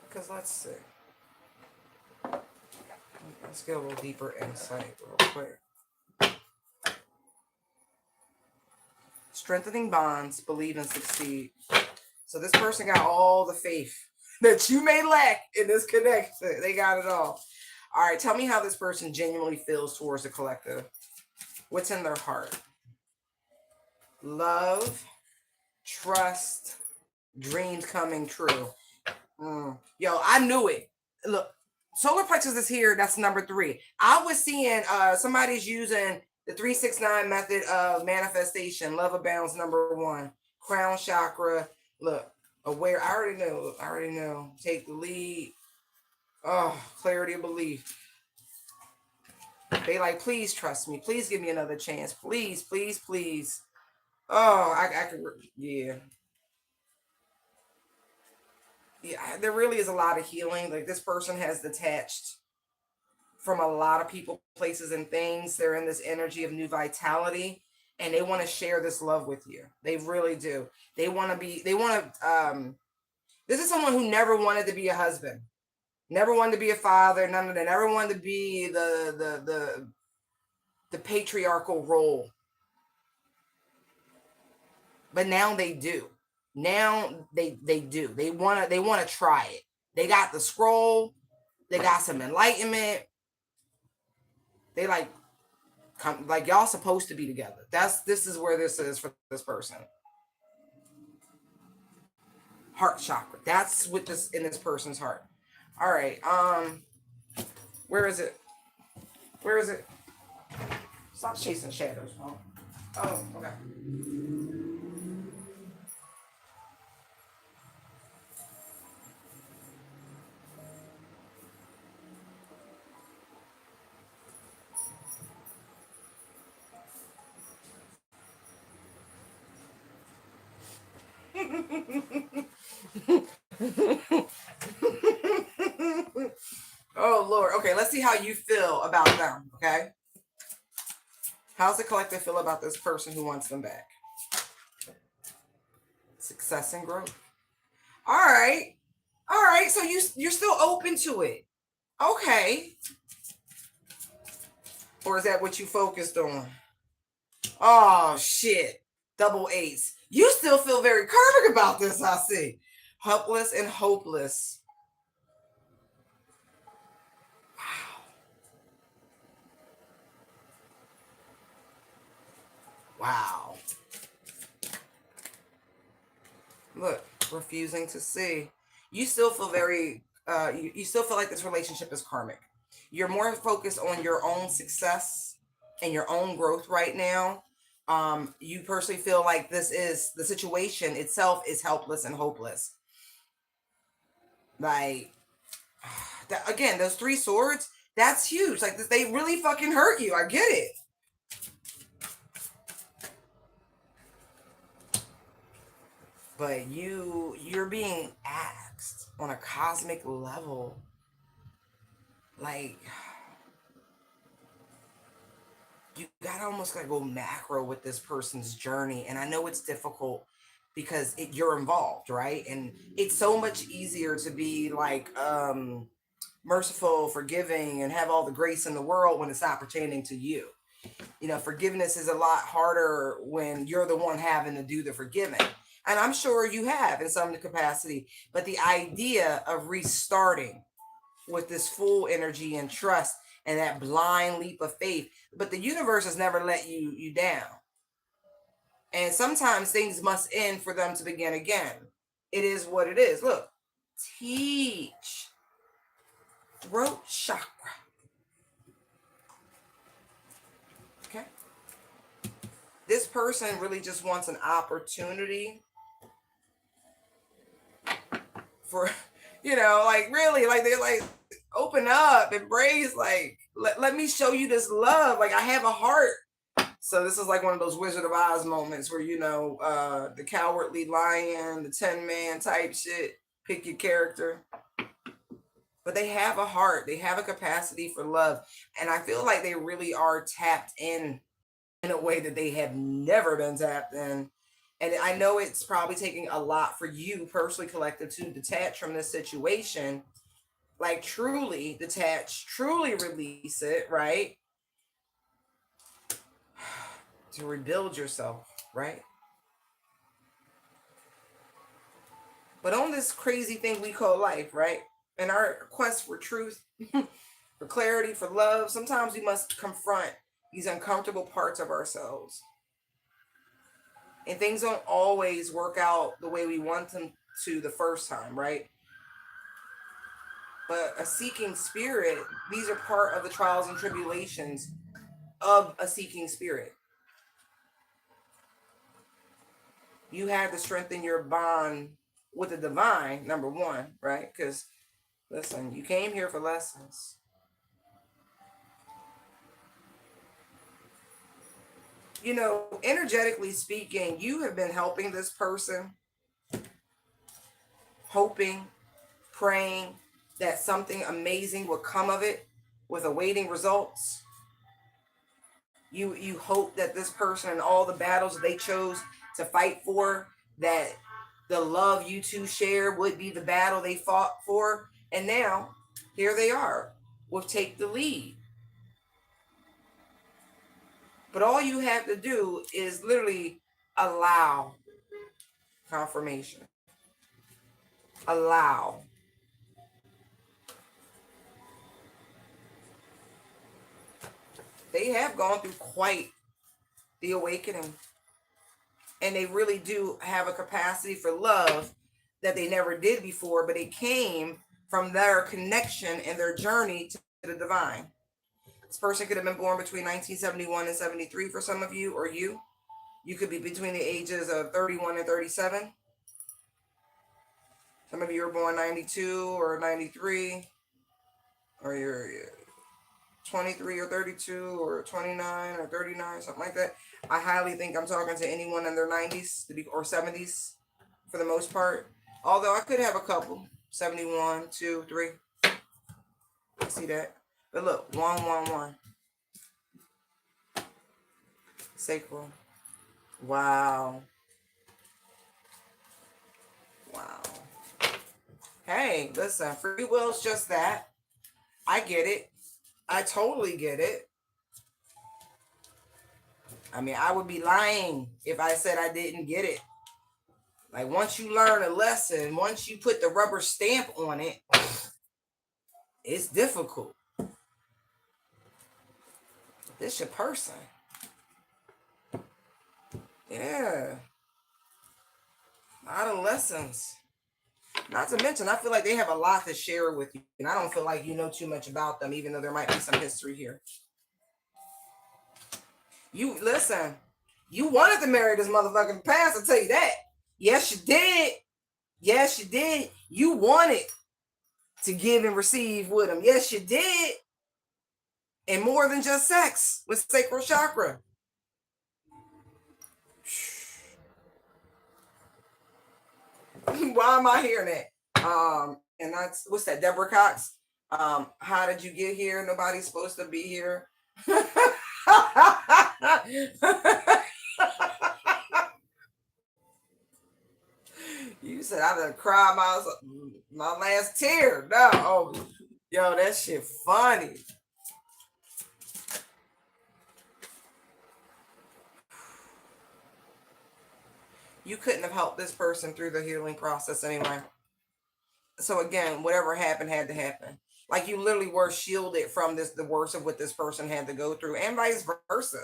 Because let's see. Let's get a little deeper insight real quick. Strengthening bonds, believe and succeed. So this person got all the faith that you may lack in this connection. They got it all. All right, tell me how this person genuinely feels towards the collective. What's in their heart? Love, trust, dreams coming true. Yo, I knew it. Look, solar plexus is here. That's number 3. I was seeing somebody's using the 369 method of manifestation. Love abounds, number 1. Crown chakra. Look, aware. I already know. Take the lead. Oh, clarity of belief. They like, please trust me. Please give me another chance. Please, please, please. Oh, I could, yeah. Yeah, there really is a lot of healing. Like, this person has detached from a lot of people, places, and things. They're in this energy of new vitality, and they want to share this love with you. They really do. They want to, this is someone who never wanted to be a husband, never wanted to be a father, none of that, never wanted to be the patriarchal role. But now they do. Now they do. They want to try it. They got the scroll. They got some enlightenment. They like y'all supposed to be together. This is where this is for this person. Heart chakra. That's what this in this person's heart. All right. Where is it? Where is it? Stop chasing shadows. Oh, okay. Oh Lord. Okay, let's see how you feel about them. Okay. How's the collective feel about this person who wants them back? Success and growth. All right. All right. So you're still open to it. Okay. Or is that what you focused on? Oh shit. Double eights. You still feel very karmic about this, I see. Helpless and hopeless. Wow. Look, refusing to see. You still feel very, you still feel like this relationship is karmic. You're more focused on your own success and your own growth right now. You personally feel like this is the situation itself is helpless and hopeless. Like, that, again, those 3 swords, that's huge. Like, they really fucking hurt you. I get it. But you're being asked on a cosmic level, like, you gotta almost gotta go macro with this person's journey. And I know it's difficult because you're involved, right? And it's so much easier to be like merciful, forgiving, and have all the grace in the world when it's not pertaining to you. You know, forgiveness is a lot harder when you're the one having to do the forgiving. And I'm sure you have in some capacity. But the idea of restarting with this full energy and trust and that blind leap of faith, but the universe has never let you down. And sometimes things must end for them to begin again. It is what it is. Look, teach. Throat chakra. Okay. This person really just wants an opportunity for, like really, like they're like, open up, embrace, like let me show you this love. Like I have a heart. So this is like one of those Wizard of Oz moments where the cowardly lion, the 10-man type shit. Pick your character, but they have a heart. They have a capacity for love, and I feel like they really are tapped in a way that they have never been tapped in. And I know it's probably taking a lot for you personally, collective, to detach from this situation, like truly detach, truly release it, right? To rebuild yourself, right? But on this crazy thing we call life, right? In our quest for truth, for clarity, for love, sometimes we must confront these uncomfortable parts of ourselves. And things don't always work out the way we want them to the first time, right? But a seeking spirit, these are part of the trials and tribulations of a seeking spirit. You have to strengthen your bond with the divine, number one, right? Because, listen, you came here for lessons. Energetically speaking, you have been helping this person, hoping, praying that something amazing would come of it with awaiting results. You hope that this person and all the battles that they chose to fight for, that the love you two share would be the battle they fought for. And now, here they are with Take the Lead. But all you have to do is literally allow confirmation. Allow. They have gone through quite the awakening. And they really do have a capacity for love that they never did before, but it came from their connection and their journey to the divine. This person could have been born between 1971 and 73 for some of you, or you. You could be between the ages of 31 and 37. Some of you were born 92 or 93, or you're 23 or 32 or 29 or 39, something like that. I highly think I'm talking to anyone in their 90s or 70s for the most part. Although I could have a couple, 71, 2, 3. I see that. But look, 111. Sacral. Wow. Wow. Hey, listen, free will's just that. I get it. I totally get it. I mean, I would be lying if I said I didn't get it. Like, once you learn a lesson, once you put the rubber stamp on it, it's difficult. This your person. Yeah. A lot of lessons. Not to mention, I feel like they have a lot to share with you. And I don't feel like you know too much about them, even though there might be some history here. You, listen, you wanted to marry this motherfucking past, I'll tell you that. Yes, you did. Yes, you did. You wanted to give and receive with him. Yes, you did. And more than just sex with sacral chakra. Why am I hearing that? And that's, what's that, Deborah Cox? How did you get here? Nobody's supposed to be here. You said I done cried my last tear. No, oh, yo, that shit funny. You couldn't have helped this person through the healing process anyway. So again, whatever happened had to happen. Like, you literally were shielded from the worst of what this person had to go through, and vice versa.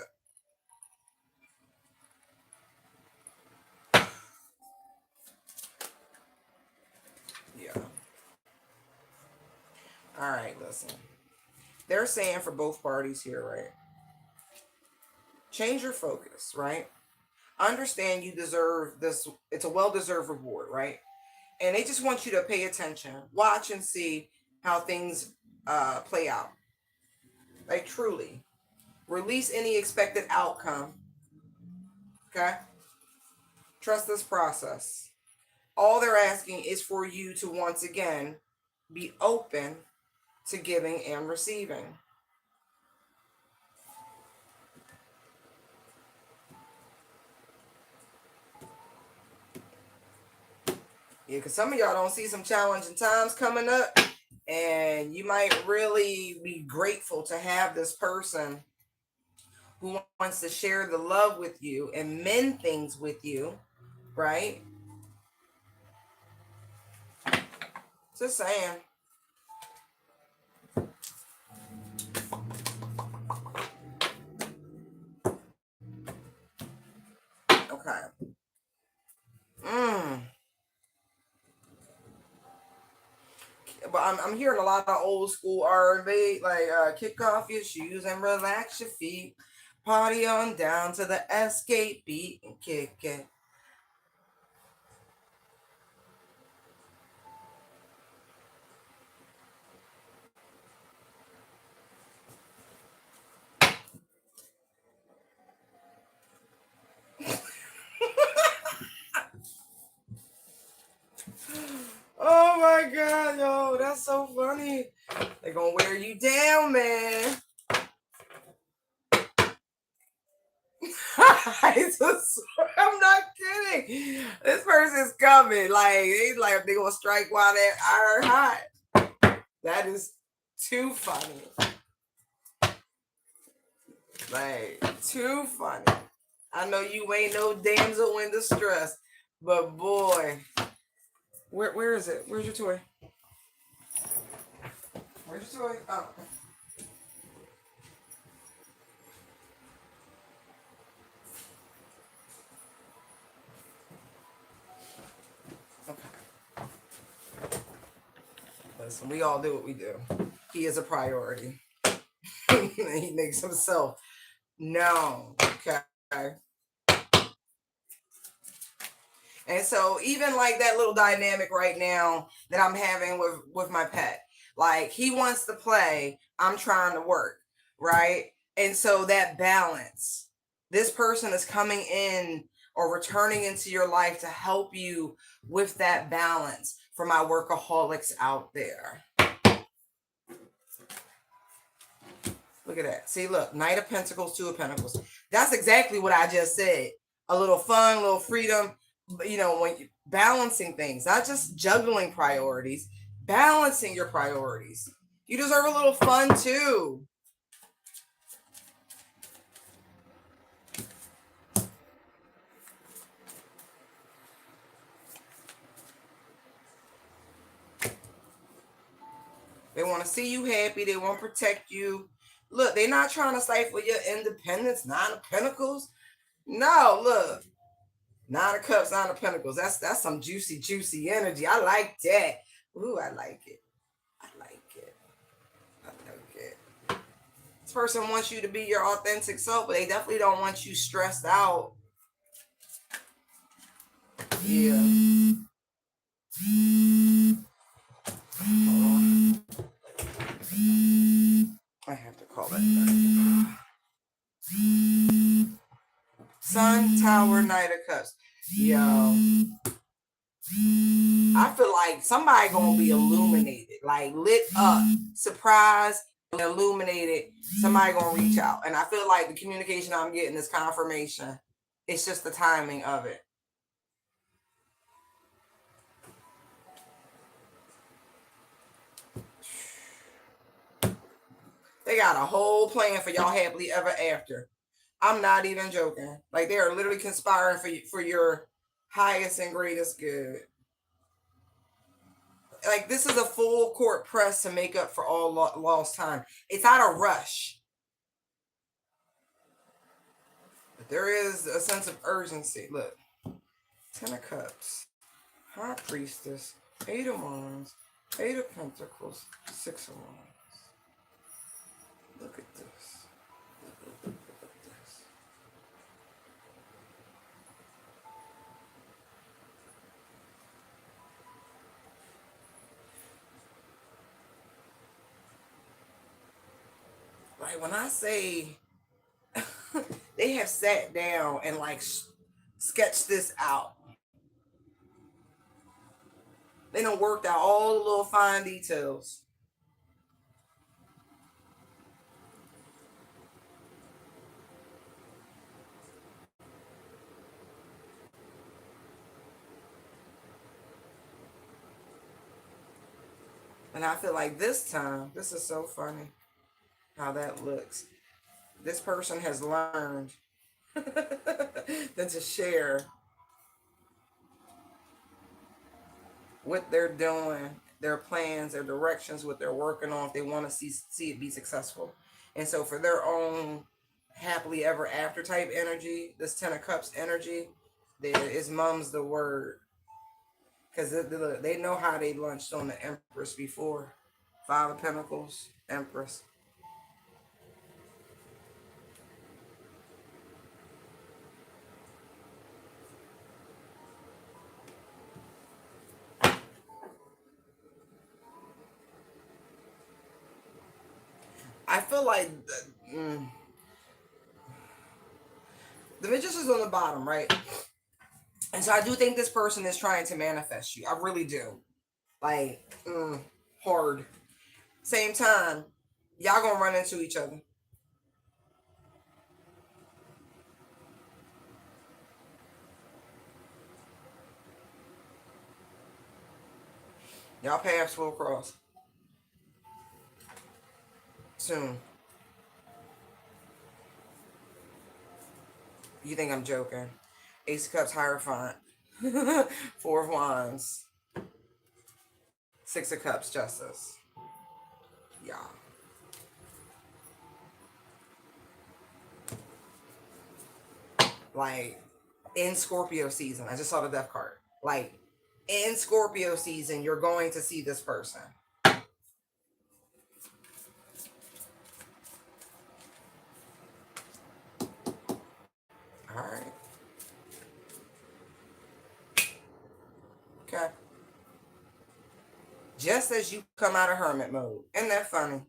Yeah. All right, listen. They're saying for both parties here, right? Change your focus, right? Understand you deserve this. It's a well-deserved reward, right? And they just want you to pay attention, watch and see how things play out. Like truly, release any expected outcome. Okay, trust this process. All they're asking is for you to once again be open to giving and receiving. Yeah, because some of y'all don't see some challenging times coming up, and you might really be grateful to have this person who wants to share the love with you and mend things with you, right? Just saying. Okay. Mm. But I'm hearing a lot of old school R&B, like kick off your shoes and relax your feet. Party on down to the escape beat and kick it. Oh my god, yo, that's so funny. They're gonna wear you down, man. I'm not kidding. This person's coming. Like they gonna strike while they're iron hot. That is too funny. Like too funny. I know you ain't no damsel in distress, but boy, where is it? Where's your toy? Where's your toy? Oh. Okay. Listen, we all do what we do. He is a priority. He makes himself known. Okay. And so even like that little dynamic right now that I'm having with my pet, like he wants to play, I'm trying to work, right? And so that balance, this person is coming in or returning into your life to help you with that balance for my workaholics out there. Look at that. See, look, Knight of Pentacles, Two of Pentacles. That's exactly what I just said. A little fun, a little freedom, you know, when you balancing things, not just juggling priorities, balancing your priorities. You deserve a little fun too. They want to see you happy. They want to protect you. Look, they're not trying to stifle your independence. Nine of Pentacles. No, look. Nine of Cups, Nine of Pentacles. That's some juicy, juicy energy. I like that. Ooh, I like it. I like it. I like it. This person wants you to be your authentic self, but they definitely don't want you stressed out. Yeah. I have to call it. Sun, Tower, Knight of Cups. Yo. I feel like somebody gonna be illuminated, like lit up, surprised, illuminated. Somebody gonna reach out, and I feel like the communication I'm getting is confirmation. It's just the timing of it. They got a whole plan for y'all happily ever after. I'm not even joking. Like they are literally conspiring for your highest and greatest good. Like this is a full court press to make up for all lost time. It's not a rush, but there is a sense of urgency. Look, Ten of Cups, High Priestess, Eight of Wands, Eight of Pentacles, Six of Wands. Look at this. Look at this. Like when I say they have sat down and like sketched this out. They done worked out all the little fine details. And I feel like this time, this is so funny how that looks. This person has learned than to share what they're doing, their plans, their directions, what they're working on, if they want to see it be successful. And so for their own happily ever after type energy, this Ten of Cups energy, there is mum's the word. Because they know how they lunched on the Empress before. Five of Pentacles, Empress. I feel like the Magician's on the bottom, right? And so I do think this person is trying to manifest you. I really do. Like, hard. Same time, y'all gonna run into each other. Y'all paths will cross soon. You think I'm joking? Ace of Cups, Hierophant. Four of Wands. Six of Cups, Justice. Yeah. Like, in Scorpio season, I just saw the death card. Like, in Scorpio season, you're going to see this person. All right. Okay. Just as you come out of hermit mode. Isn't that funny?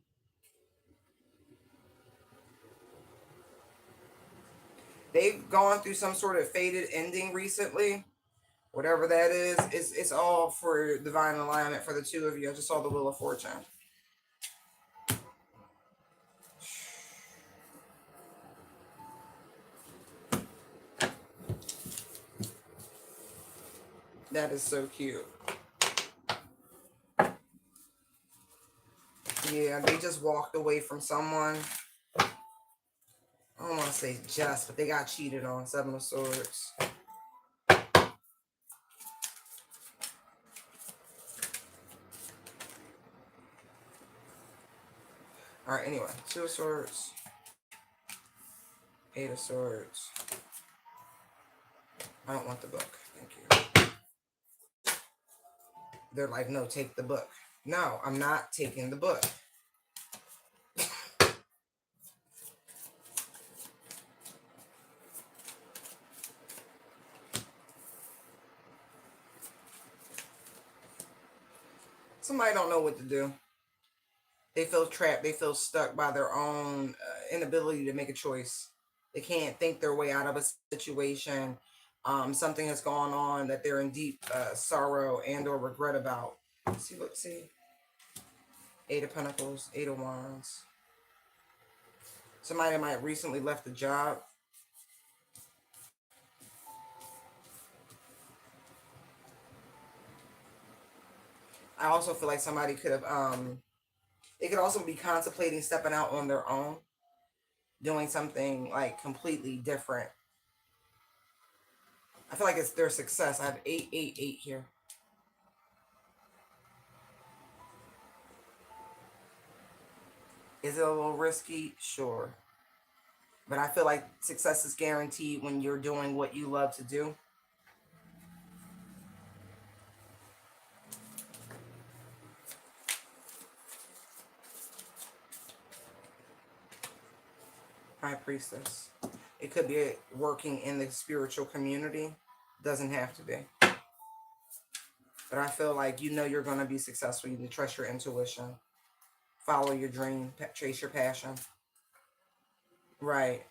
They've gone through some sort of fated ending recently. Whatever that is, it's all for divine alignment for the two of you. I just saw the Wheel of Fortune. That is so cute. Yeah, they just walked away from someone. I don't want to say just, but they got cheated on. Seven of Swords. All right, anyway. Two of Swords. Eight of Swords. I don't want the book. Thank you. They're like, no, take the book. No, I'm not taking the book. Somebody don't know what to do. They feel trapped. They feel stuck by their own inability to make a choice. They can't think their way out of a situation. Something has gone on that they're in deep sorrow and or regret about. Let's see. Eight of Pentacles, Eight of Wands. Somebody might have recently left the job. I also feel like somebody could have, they could also be contemplating stepping out on their own, doing something like completely different. I feel like it's their success. I have 888 here. Is it a little risky? Sure. But I feel like success is guaranteed when you're doing what you love to do. High Priestess. It could be working in the spiritual community. Doesn't have to be. But I feel like you know you're going to be successful. You need to trust your intuition. Follow your dream. Chase your passion. Right.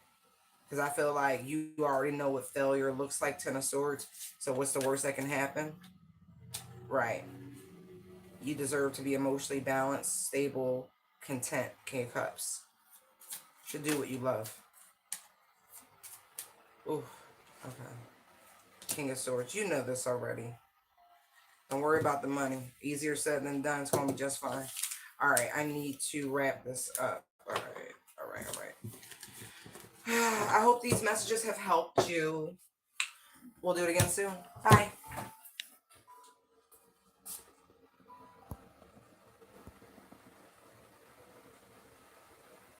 Because I feel like you already know what failure looks like, Ten of Swords. So what's the worst that can happen? Right. You deserve to be emotionally balanced, stable, content. King of Cups. Should do what you love. Ooh. Okay. King of Swords. You know this already. Don't worry about the money. Easier said than done. It's going to be just fine. All right. I need to wrap this up. All right. All right. All right. I hope these messages have helped you. We'll do it again soon. Bye.